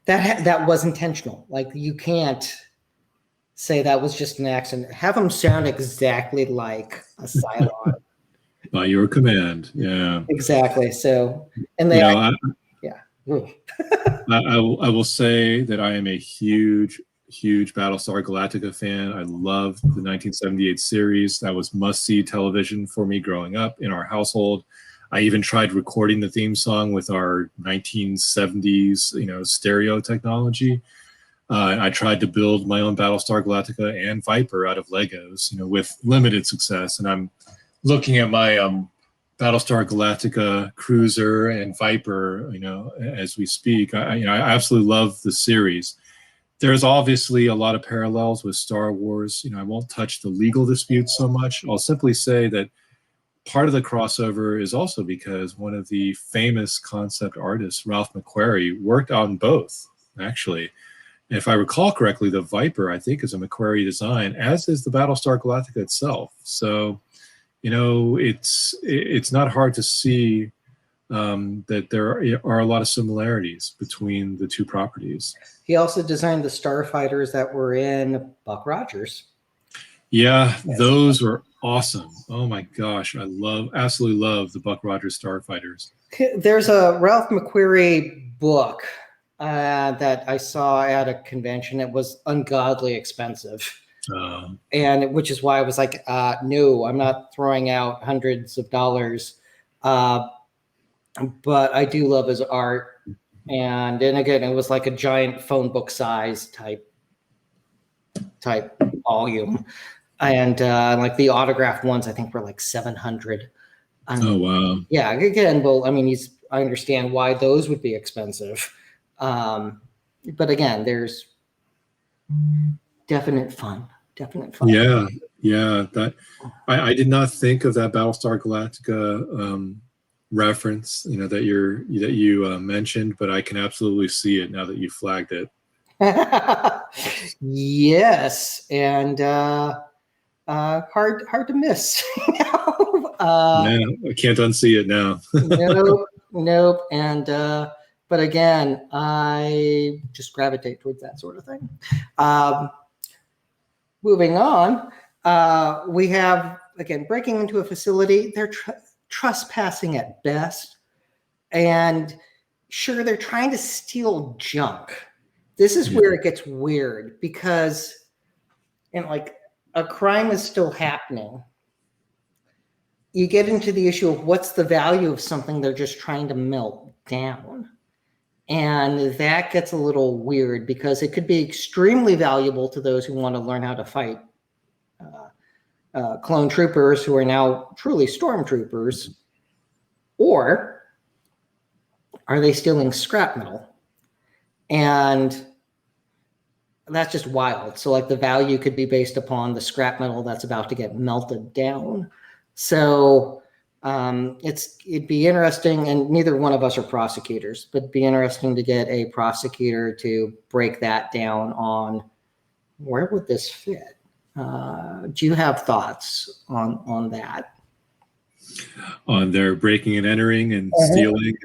that was intentional. Like you can't say that was just an accident. Have them sound exactly like a Cylon. By your command. Yeah. Exactly. So, and they, I will say that I am a huge Battlestar Galactica fan. I love the 1978 series. That was must-see television for me growing up in our household. I even tried recording the theme song with our 1970s, stereo technology. I tried to build my own Battlestar Galactica and Viper out of Legos, with limited success. And I'm looking at my Battlestar Galactica cruiser and Viper, as we speak. I absolutely love the series. There's obviously a lot of parallels with Star Wars. I won't touch the legal disputes so much. I'll simply say that part of the crossover is also because one of the famous concept artists, Ralph McQuarrie, worked on both, actually. And if I recall correctly, the Viper, I think, is a McQuarrie design, as is the Battlestar Galactica itself. So, it's not hard to see that there are a lot of similarities between the two properties. He also designed the starfighters that were in Buck Rogers. Yeah, those were awesome. Oh my gosh, absolutely love the Buck Rogers starfighters. There's a Ralph McQuarrie book that I saw at a convention. It was ungodly expensive. And which is why I was like, no, I'm not throwing out hundreds of dollars. But I do love his art. And then again, it was like a giant phone book size type volume. And like the autographed ones, I think were like 700. Oh, wow. Yeah, again, well, I mean, I understand why those would be expensive. But again, there's definite fun. Yeah. That I did not think of that Battlestar Galactica reference, that you mentioned, but I can absolutely see it now that you flagged it. Yes, and hard to miss. Yeah, I can't unsee it now. Nope. And but again, I just gravitate towards that sort of thing. Moving on, we have, again, breaking into a facility. They're trespassing at best. And sure, they're trying to steal junk. This is where it gets weird because, like, a crime is still happening. You get into the issue of what's the value of something they're just trying to melt down. And that gets a little weird because it could be extremely valuable to those who want to learn how to fight clone troopers who are now truly stormtroopers. Or are they stealing scrap metal? And that's just wild. So like the value could be based upon the scrap metal that's about to get melted down. So it'd be interesting, and neither one of us are prosecutors, but it'd be interesting to get a prosecutor to break that down on where would this fit. Do you have thoughts on that? On their breaking and entering and stealing?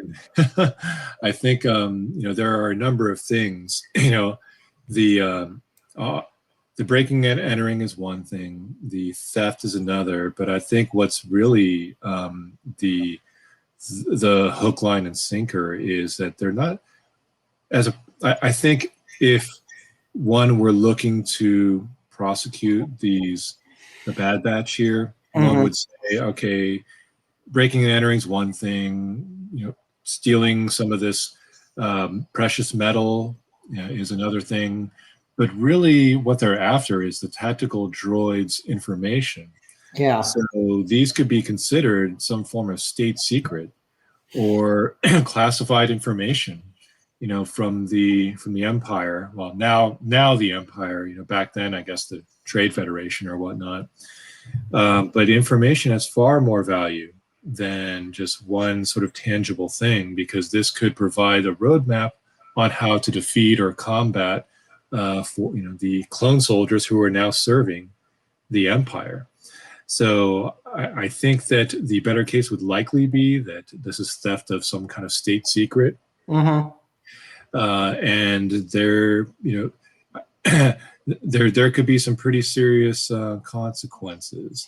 I think there are a number of things. The breaking and entering is one thing, the theft is another, but I think what's really the hook, line, and sinker is that they're not I think if one were looking to prosecute the Bad Batch here, one would say, okay, breaking and entering is one thing, stealing some of this precious metal is another thing. But really what they're after is the tactical droid's information. Yeah. So these could be considered some form of state secret or classified information, from the Empire. Well, now the Empire, back then, I guess the Trade Federation or whatnot. But information has far more value than just one sort of tangible thing, because this could provide a roadmap on how to defeat or combat for the clone soldiers who are now serving the Empire. So I think that the better case would likely be that this is theft of some kind of state secret, and there could be some pretty serious consequences.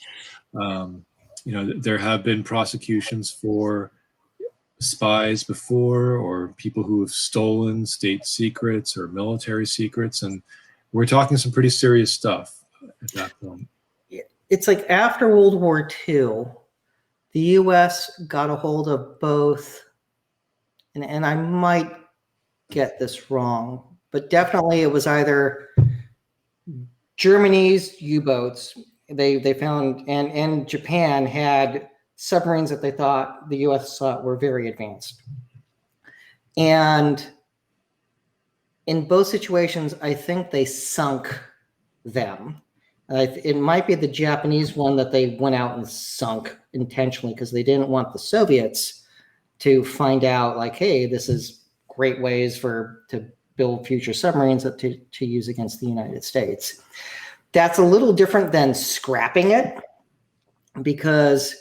There have been prosecutions for spies before, or people who have stolen state secrets or military secrets, and we're talking some pretty serious stuff at that point. It's like after World War II, the U.S. got a hold of both, and I might get this wrong, but definitely it was either Germany's U-boats they found, and Japan had submarines that they thought the U.S. thought were very advanced. And in both situations, I think they sunk them. It might be the Japanese one that they went out and sunk intentionally because they didn't want the Soviets to find out, like, hey, this is great ways to build future submarines to use against the United States. That's a little different than scrapping it because,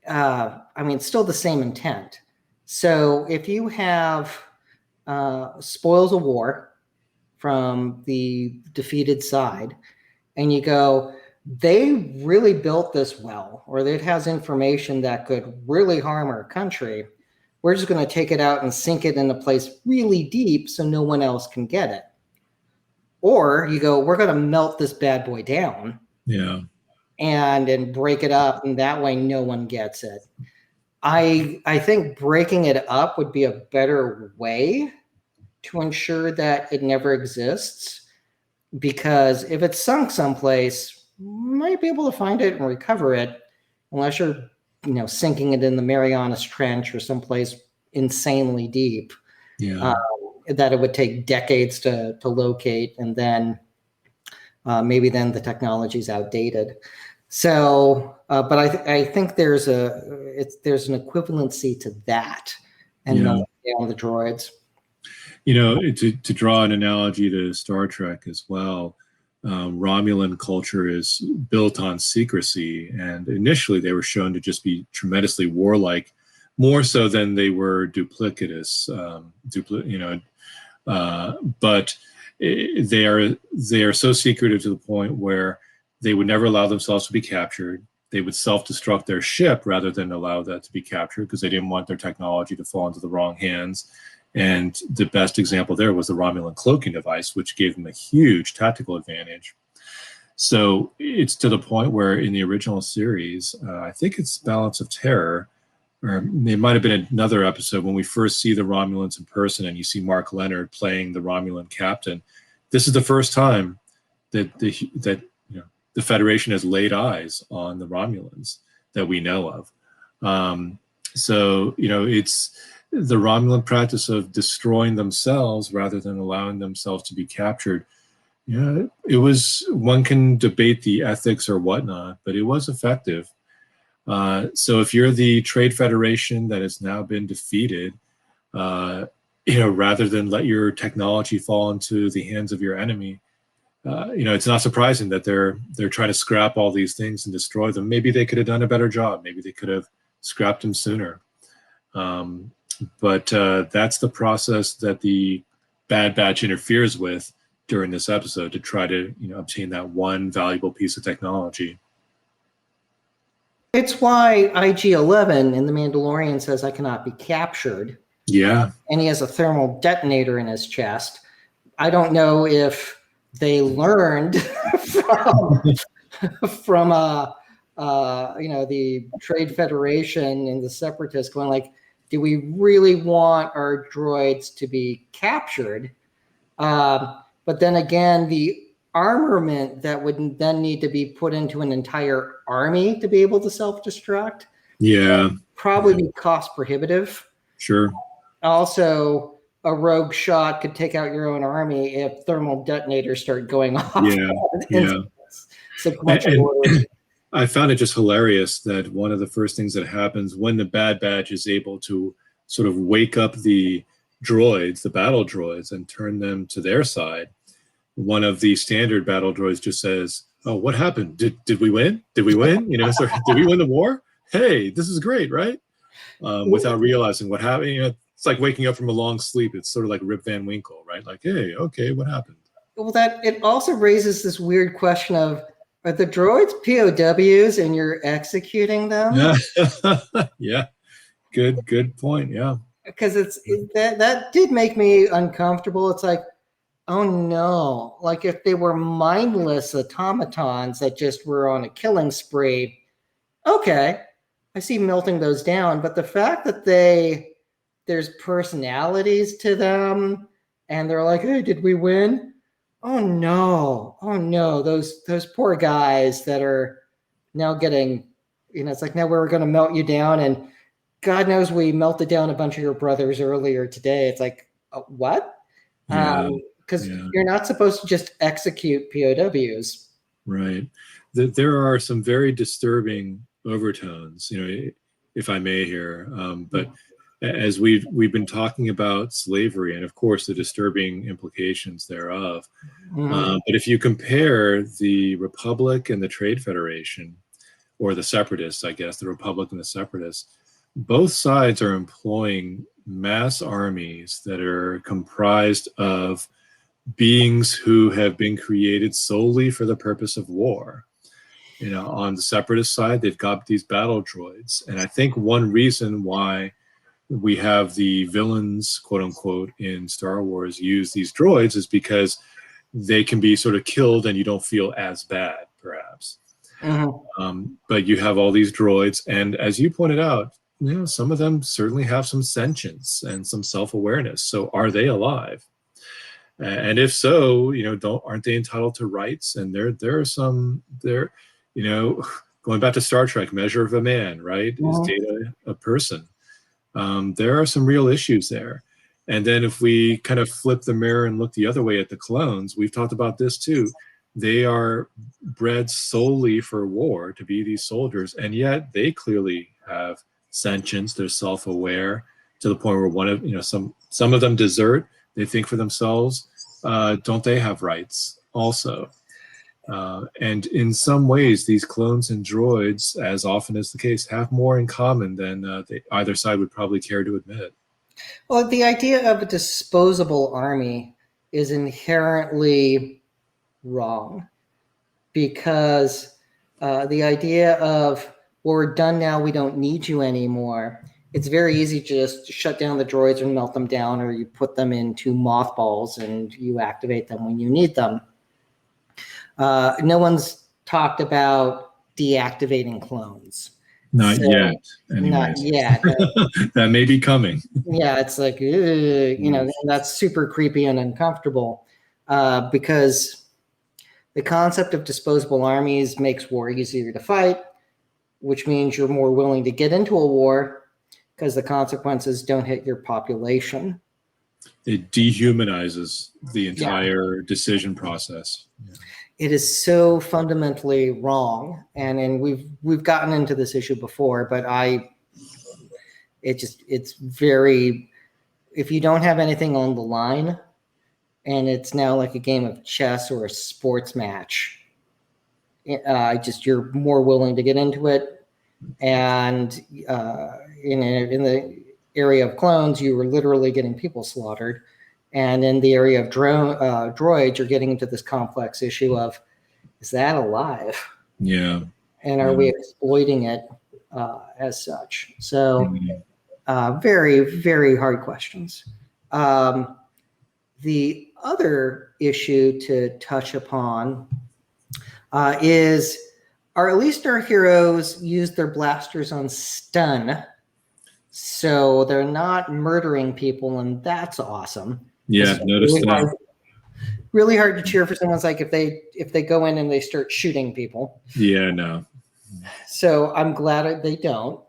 it's still the same intent. So if you have spoils of war from the defeated side, and you go, they really built this well, or it has information that could really harm our country, we're just going to take it out and sink it in a place really deep so no one else can get it. Or you go, we're going to melt this bad boy down. Yeah. And break it up, and that way no one gets it. I think breaking it up would be a better way to ensure that it never exists, because if it's sunk someplace, you might be able to find it and recover it, unless you're sinking it in the Marianas Trench or someplace insanely deep. Yeah. That it would take decades to locate, and then maybe then the technology is outdated. So, but I think there's an equivalency to that, and melting down the droids. To draw an analogy to Star Trek as well, Romulan culture is built on secrecy, and initially they were shown to just be tremendously warlike, more so than they were duplicitous. But they are so secretive to the point where they would never allow themselves to be captured. They would self-destruct their ship rather than allow that to be captured, because they didn't want their technology to fall into the wrong hands. And the best example there was the Romulan cloaking device, which gave them a huge tactical advantage. So it's to the point where in the original series, I think it's Balance of Terror, or it might have been another episode, when we first see the Romulans in person and you see Mark Leonard playing the Romulan captain. This is the first time that the Federation has laid eyes on the Romulans that we know of. It's the Romulan practice of destroying themselves rather than allowing themselves to be captured. It was, one can debate the ethics or whatnot, but it was effective. So if you're the Trade Federation that has now been defeated, rather than let your technology fall into the hands of your enemy, it's not surprising that they're trying to scrap all these things and destroy them. Maybe they could have done a better job. Maybe they could have scrapped them sooner. But that's the process that the Bad Batch interferes with during this episode to try to obtain that one valuable piece of technology. It's why IG-11 in The Mandalorian says I cannot be captured. Yeah. And he has a thermal detonator in his chest. I don't know if they learned from the Trade Federation and the Separatists going like, do we really want our droids to be captured? But then again, the armament that would then need to be put into an entire army to be able to self-destruct, probably be cost prohibitive. Sure. Also, a rogue shot could take out your own army if thermal detonators start going off. And I found it just hilarious that one of the first things that happens when the Bad Batch is able to sort of wake up the droids, the battle droids, and turn them to their side, one of the standard battle droids just says, "Oh, what happened? Did we win? Did we win? Did we win the war? Hey, this is great, right?" Without realizing what happened. It's like waking up from a long sleep. It's sort of like Rip Van Winkle, right? Like, hey, okay, what happened? Well, it also raises this weird question of, are the droids POWs and you're executing them? Yeah. Good point. Yeah. Because that did make me uncomfortable. It's like, oh no, like if they were mindless automatons that just were on a killing spree, okay, I see melting those down. But the fact that there's personalities to them and they're like, hey, did we win? Oh no, those poor guys that are now getting, it's like, now we're going to melt you down, and God knows we melted down a bunch of your brothers earlier today. It's like, what? Because you're not supposed to just execute POWs. Right. There are some very disturbing overtones, if I may here. But as we've been talking about slavery and, of course, the disturbing implications thereof. But if you compare the Republic and the Trade Federation, or the Separatists, I guess, the Republic and the Separatists, both sides are employing mass armies that are comprised of beings who have been created solely for the purpose of war. On the Separatist side, they've got these battle droids. And I think one reason why we have the villains, quote unquote, in Star Wars use these droids is because they can be sort of killed and you don't feel as bad, perhaps. But you have all these droids. And as you pointed out, some of them certainly have some sentience and some self-awareness. So are they alive? And if so, aren't they entitled to rights? And there are some going back to Star Trek, Measure of a Man, right? Is Data a person? There are some real issues there. And then if we kind of flip the mirror and look the other way at the clones, we've talked about this too. They are bred solely for war to be these soldiers, and yet they clearly have sentience. They're self-aware to the point where some of them desert. They think for themselves. Don't they have rights also? And in some ways, these clones and droids, as often is the case, have more in common than either side would probably care to admit. Well, the idea of a disposable army is inherently wrong, because the idea of, well, we're done now, we don't need you anymore. It's very easy to just shut down the droids and melt them down, or you put them into mothballs and you activate them when you need them. No one's talked about deactivating clones. Not yet. Anyways. Not yet. That may be coming. Yeah, it's like, that's super creepy and uncomfortable, because the concept of disposable armies makes war easier to fight, which means you're more willing to get into a war because the consequences don't hit your population. It dehumanizes the entire decision process. Yeah. It is so fundamentally wrong, and we've gotten into this issue before, but it's very, if you don't have anything on the line, and it's now like a game of chess or a sports match, you're more willing to get into it. And in the area of clones, you were literally getting people slaughtered. And in the area of droids, you're getting into this complex issue of, is that alive? Yeah. And are we exploiting it as such? So very, very hard questions. The other issue to touch upon is, are at least our heroes use their blasters on stun, so they're not murdering people, and that's awesome. Yeah, notice that. Really hard to cheer for someone's like if they go in and they start shooting people. Yeah, no. So I'm glad they don't.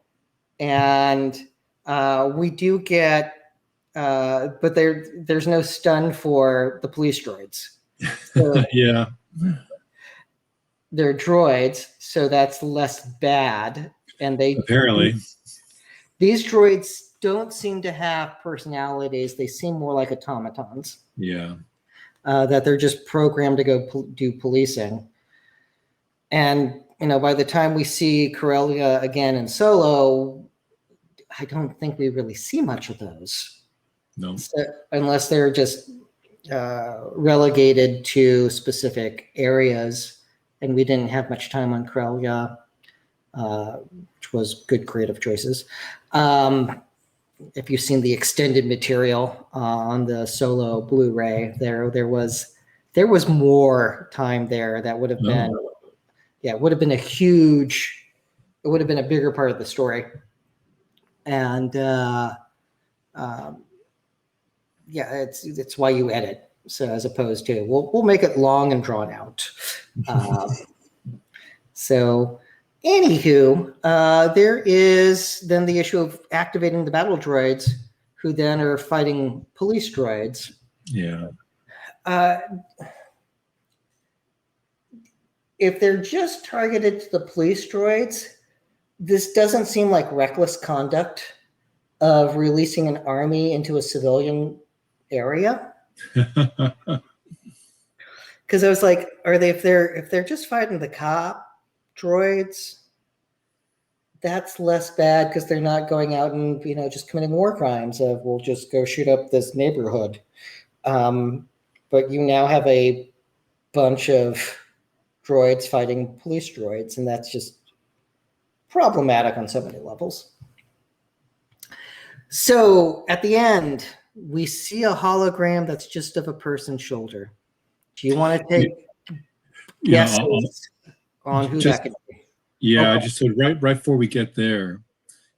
And we do get, but there's no stun for the police droids. So yeah. They're droids, so that's less bad. And apparently these droids don't seem to have personalities. They seem more like automatons. Yeah. That they're just programmed to go do policing. And, by the time we see Corellia again in Solo, I don't think we really see much of those. No. So, unless they're just relegated to specific areas. And we didn't have much time on Corellia, which was good creative choices. If you've seen the extended material on the Solo Blu-ray, there was more time there that would have been, it would have been a bigger part of the story. And it's why you edit. So as opposed to, we'll make it long and drawn out. So anywho, there is then the issue of activating the battle droids, who then are fighting police droids. Yeah. if they're just targeted to the police droids, this doesn't seem like reckless conduct of releasing an army into a civilian area. Because I was like, are they, if they're just fighting the cop droids, that's less bad because they're not going out and, you know, just committing war crimes of, we'll just go shoot up this neighborhood. But you now have a bunch of droids fighting police droids, and that's just problematic on so many levels. So at the end, we see a hologram that's just of a person's shoulder. Do you want to take guesses on who that could be? Yeah, okay. Just so right before we get there,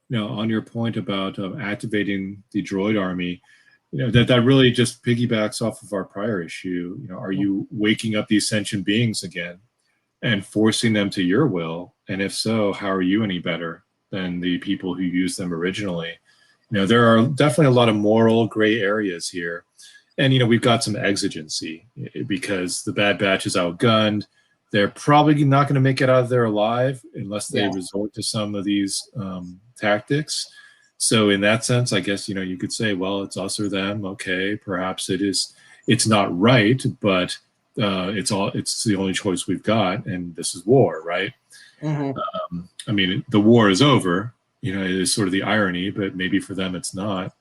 you know, on your point about activating the droid army, you know, that really just piggybacks off of our prior issue. You know, are you waking up these sentient beings again and forcing them to your will? And if so, how are you any better than the people who used them originally? You know, there are definitely a lot of moral gray areas here. And, you know, we've got some exigency because the Bad Batch is outgunned. They're probably not going to make it out of there alive unless they resort to some of these tactics. So in that sense, I guess, you know, you could say, well, it's us or them. Okay, perhaps it's not right, but it's the only choice we've got. And this is war, right? Mm-hmm. I mean, the war is over, you know, it is sort of the irony, but maybe for them it's not.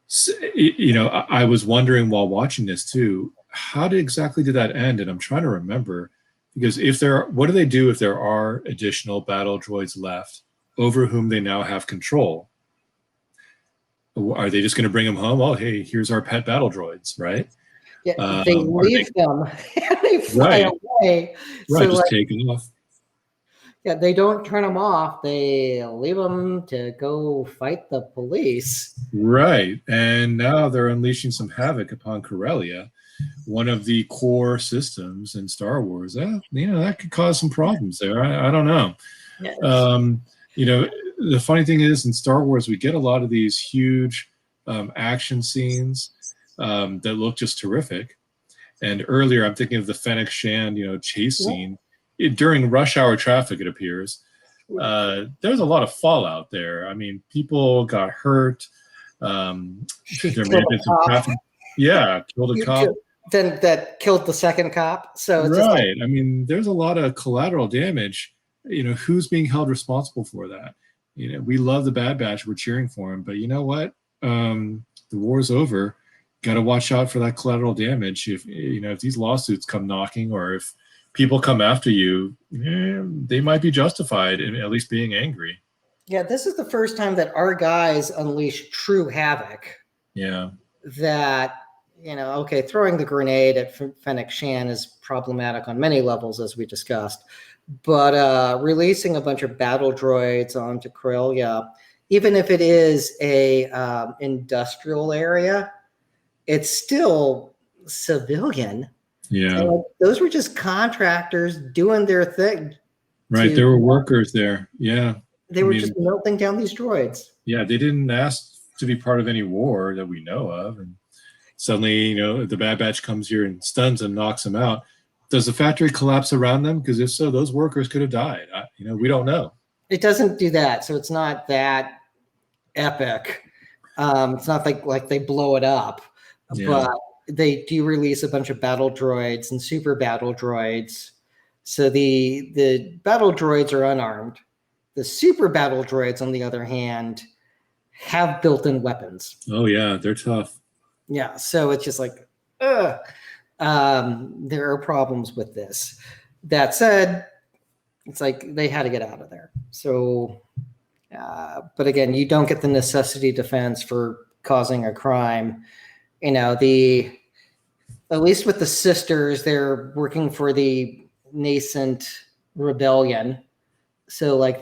So, you know, I was wondering while watching this too, how exactly did that end? And I'm trying to remember, because what do they do if there are additional battle droids left over whom they now have control? Are they just going to bring them home? Oh, hey, here's our pet battle droids, right? Yeah, they leave them and they fly away. Right, so just taking off. Yeah, they don't turn them off. They leave them to go fight the police. Right, and now they're unleashing some havoc upon Corellia, one of the core systems in Star Wars. You know, that could cause some problems there. I don't know. Yes. You know, the funny thing is, in Star Wars, we get a lot of these huge action scenes that look just terrific. And earlier, I'm thinking of the Fennec Shand, you know, chase scene. During rush hour traffic, it appears. There's a lot of fallout there. I mean, people got hurt. There may have been some traffic. Yeah, killed a cop. Then that killed the second cop. So it's right. I mean, there's a lot of collateral damage. You know, who's being held responsible for that? You know, we love the Bad Batch. We're cheering for him, but you know what? The war's over. Got to watch out for that collateral damage. If you know, if these lawsuits come knocking, or if people come after you, they might be justified in at least being angry. Yeah, this is the first time that our guys unleash true havoc. Yeah. That, you know, okay, throwing the grenade at Fennec Shand is problematic on many levels, as we discussed. But releasing a bunch of battle droids onto Corellia, even if it is a industrial area, it's still civilian. Yeah. So those were just contractors doing their thing. Right. There were workers there. Yeah. They were just melting down these droids. Yeah. They didn't ask to be part of any war that we know of. And suddenly, you know, the Bad Batch comes here and stuns them, knocks them out. Does the factory collapse around them? Because if so, those workers could have died. You know, we don't know. It doesn't do that. So it's not that epic. It's not like they blow it up. Yeah. But they do release a bunch of battle droids and super battle droids. So the battle droids are unarmed. The super battle droids, on the other hand, have built-in weapons. Oh, yeah. They're tough. Yeah. So it's just like, ugh. There are problems with this. That said, it's like they had to get out of there. So, but again, you don't get the necessity defense for causing a crime. You know, at least with the sisters, they're working for the nascent rebellion. So like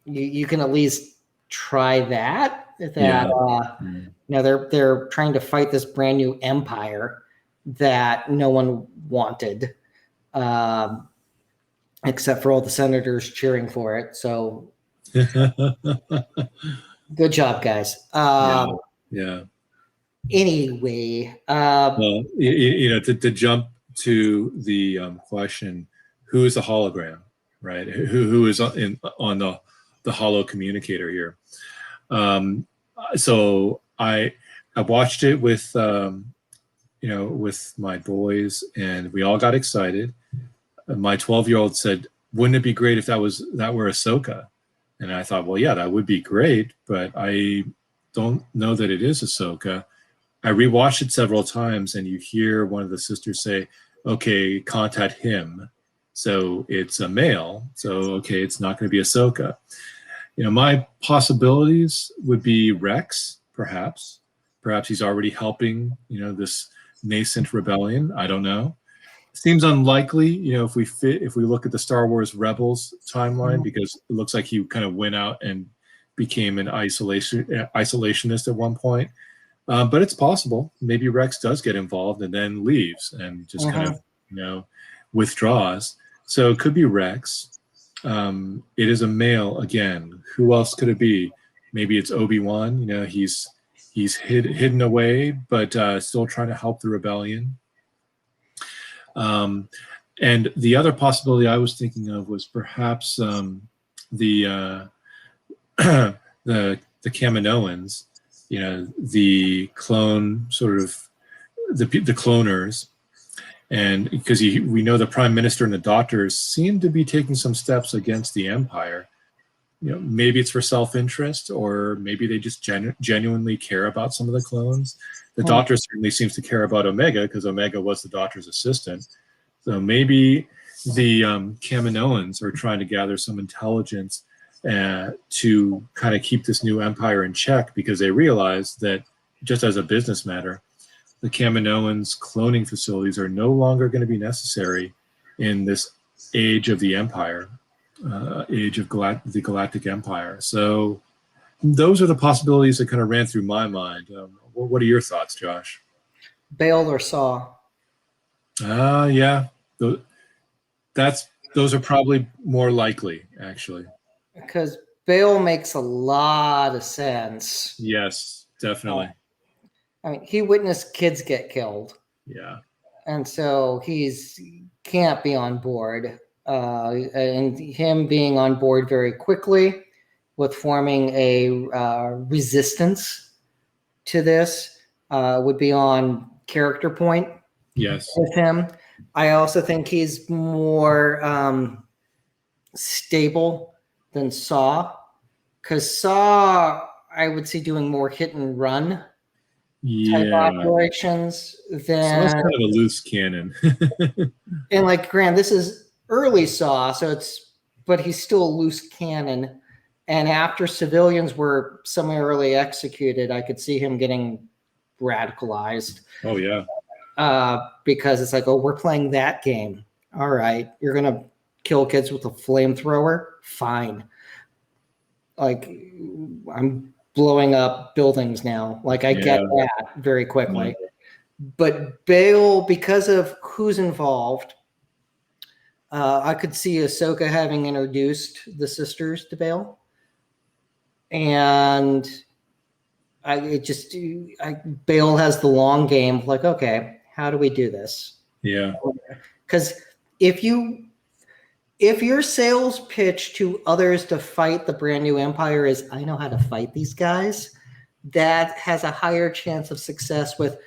you can at least try that. You know, they're trying to fight this brand new empire that no one wanted, except for all the senators cheering for it. So good job, guys. Yeah. Anyway, well, you know, to jump to the question, who is the hologram, right? Who is on the holo communicator here? So I watched it with with my boys, and we all got excited. My 12-year-old said, "Wouldn't it be great if that were Ahsoka?" And I thought, well, yeah, that would be great, but I don't know that it is Ahsoka. I rewatched it several times, and you hear one of the sisters say, "Okay, contact him." So it's a male. So okay, it's not going to be Ahsoka. My possibilities would be Rex, perhaps. Perhaps he's already helping, this nascent rebellion. I don't know. Seems unlikely, if we look at the Star Wars Rebels timeline, because it looks like he kind of went out and became an isolationist at one point. But it's possible. Maybe Rex does get involved and then leaves and just kind of, withdraws. So it could be Rex. It is a male again. Who else could it be? Maybe it's Obi-Wan. He's hidden away, but still trying to help the rebellion. And the other possibility I was thinking of was perhaps the Kaminoans, the clone sort of the cloners, and because we know the Prime Minister and the Doctors seem to be taking some steps against the Empire. Maybe it's for self-interest, or maybe they just genuinely care about some of the clones. The Doctor certainly seems to care about Omega, because Omega was the Doctor's assistant. So maybe the Kaminoans are trying to gather some intelligence to kind of keep this new empire in check, because they realize that, just as a business matter, the Kaminoans' cloning facilities are no longer going to be necessary in this age of the Empire, age of the Galactic Empire. So those are the possibilities that kind of ran through my mind. What are your thoughts, Josh? Bail or Saw? Yeah. Those are probably more likely, actually. Because Bail makes a lot of sense. Yes, definitely. I mean, he witnessed kids get killed. Yeah. And so can't be on board. And him being on board very quickly with forming a resistance to this would be on character point. Yes. With him. I also think he's more stable than Saw, because Saw I would see doing more hit and run type operations than. So that's kind of a loose cannon. And like, Grant, this is early Saw, but he's still a loose cannon. And after civilians were summarily executed, I could see him getting radicalized. Oh yeah. Because it's like, oh, we're playing that game. All right, you're gonna kill kids with a flamethrower? Fine. Like, I'm blowing up buildings now. Like, I get that very quickly. But Bail, because of who's involved, I could see Ahsoka having introduced the sisters to Bail. And Bail has the long game. Like, okay, how do we do this? Yeah. Because if your sales pitch to others to fight the brand new empire is, I know how to fight these guys, that has a higher chance of success with,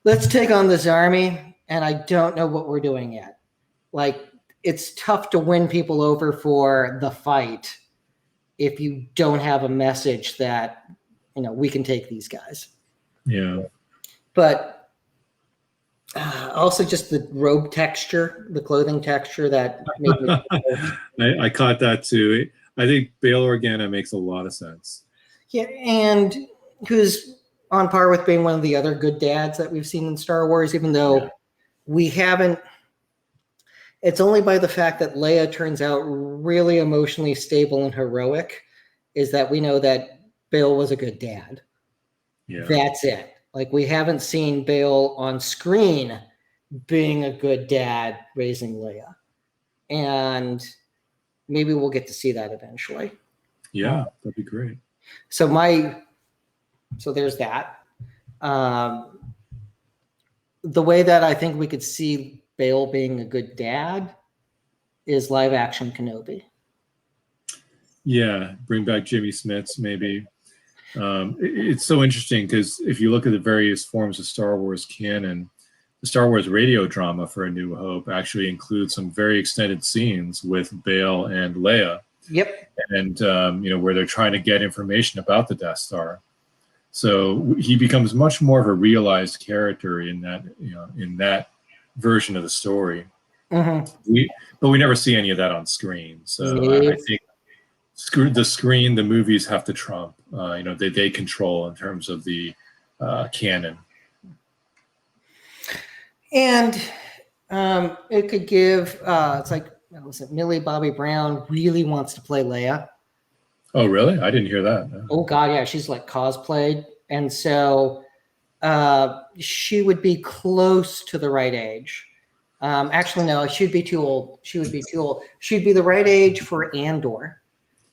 let's take on this army, and I don't know what we're doing yet. Like, it's tough to win people over for the fight if you don't have a message that, we can take these guys. Yeah. But also just the robe texture, the clothing texture that made me I caught that too. I think Bail Organa makes a lot of sense. Yeah, and who's on par with being one of the other good dads that we've seen in Star Wars, even though we haven't. It's only by the fact that Leia turns out really emotionally stable and heroic is that we know that Bail was a good dad. Yeah. That's it. Like, we haven't seen Bail on screen being a good dad raising Leia. And maybe we'll get to see that eventually. Yeah, that'd be great. So there's that. The way that I think we could see Bail being a good dad is live action Kenobi. Yeah, bring back Jimmy Smits maybe. It's so interesting because if you look at the various forms of Star Wars canon, the Star Wars radio drama for A New Hope actually includes some very extended scenes with Bail and Leia. Yep. And where they're trying to get information about the Death Star. So he becomes much more of a realized character in that version of the story. Mm-hmm. But we never see any of that on screen. So I think the movies have to trump. They control in terms of the canon. And it could give. It's like, was it Millie Bobby Brown really wants to play Leia? Oh, really? I didn't hear that. No. Oh God, yeah, she's like cosplayed, and so she would be close to the right age. Actually, no, she'd be too old. She would be too old. She'd be the right age for Andor.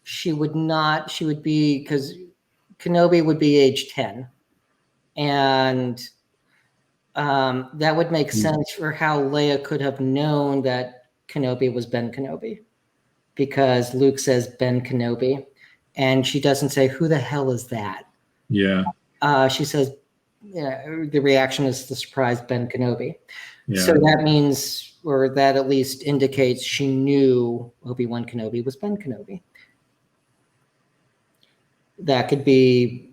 She would not. She would be, because Kenobi would be age 10, and that would make sense for how Leia could have known that Kenobi was Ben Kenobi, because Luke says Ben Kenobi, and she doesn't say, "Who the hell is that?" Yeah. She says, the reaction is the surprise Ben Kenobi. Yeah. So that means, or that at least indicates, she knew Obi-Wan Kenobi was Ben Kenobi. That could be,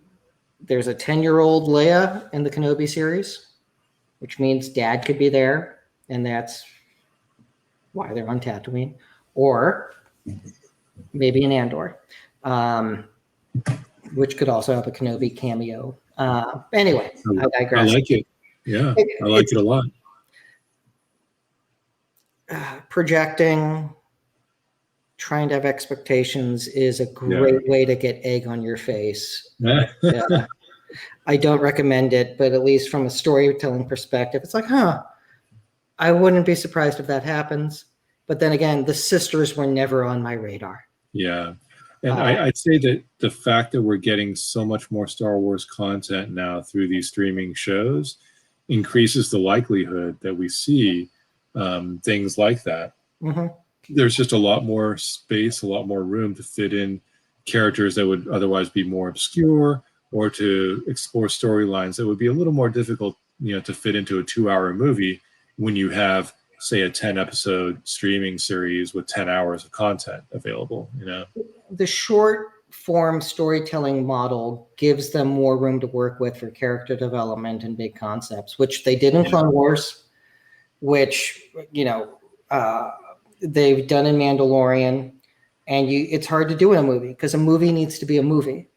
there's a 10-year-old Leia in the Kenobi series, which means dad could be there, and that's why they're on Tatooine. Or maybe an Andor, which could also have a Kenobi cameo. Anyway, I digress. I like it. Yeah, I like it a lot. Projecting, trying to have expectations is a great way to get egg on your face. I don't recommend it, but at least from a storytelling perspective, it's like, I wouldn't be surprised if that happens. But then again, the sisters were never on my radar. Yeah. And I'd say that the fact that we're getting so much more Star Wars content now through these streaming shows increases the likelihood that we see things like that. Mm-hmm. There's just a lot more space, a lot more room to fit in characters that would otherwise be more obscure, or to explore storylines that would be a little more difficult, to fit into a 2-hour movie when you have, say, a 10-episode streaming series with 10 hours of content available. The short form storytelling model gives them more room to work with for character development and big concepts, which they did in Clone Wars, which they've done in Mandalorian, and it's hard to do in a movie because a movie needs to be a movie.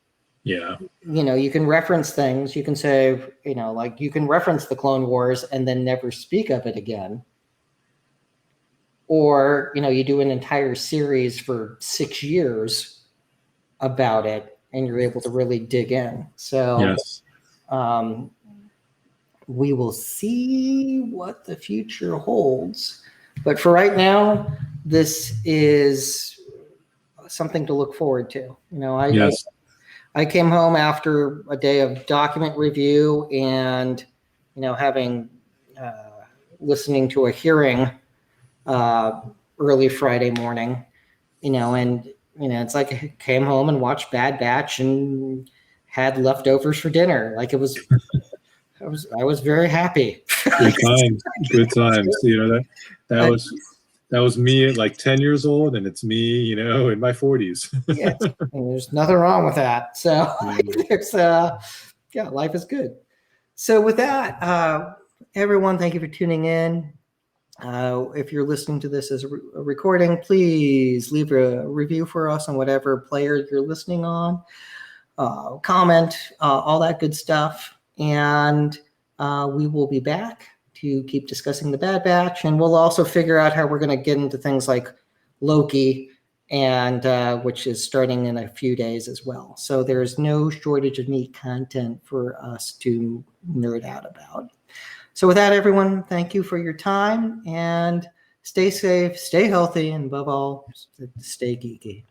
Yeah. You can reference things. You can say, like you can reference the Clone Wars and then never speak of it again. Or, you do an entire series for 6 years about it, and you're able to really dig in. So yes. We will see what the future holds. But for right now, this is something to look forward to. I came home after a day of document review and, having listening to a hearing early Friday morning, and it's like I came home and watched Bad Batch and had leftovers for dinner. Like I was very happy. Good times. That was me at like 10 years old, and it's me, in my 40s. Yeah, there's nothing wrong with that. So it's life is good. So with that, everyone, thank you for tuning in. If you're listening to this as a recording, please leave a review for us on whatever player you're listening on. Comment, all that good stuff. And we will be back to keep discussing the Bad Batch. And we'll also figure out how we're going to get into things like Loki, and which is starting in a few days as well. So there's no shortage of neat content for us to nerd out about. So with that, everyone, thank you for your time, and stay safe, stay healthy, and above all, stay geeky.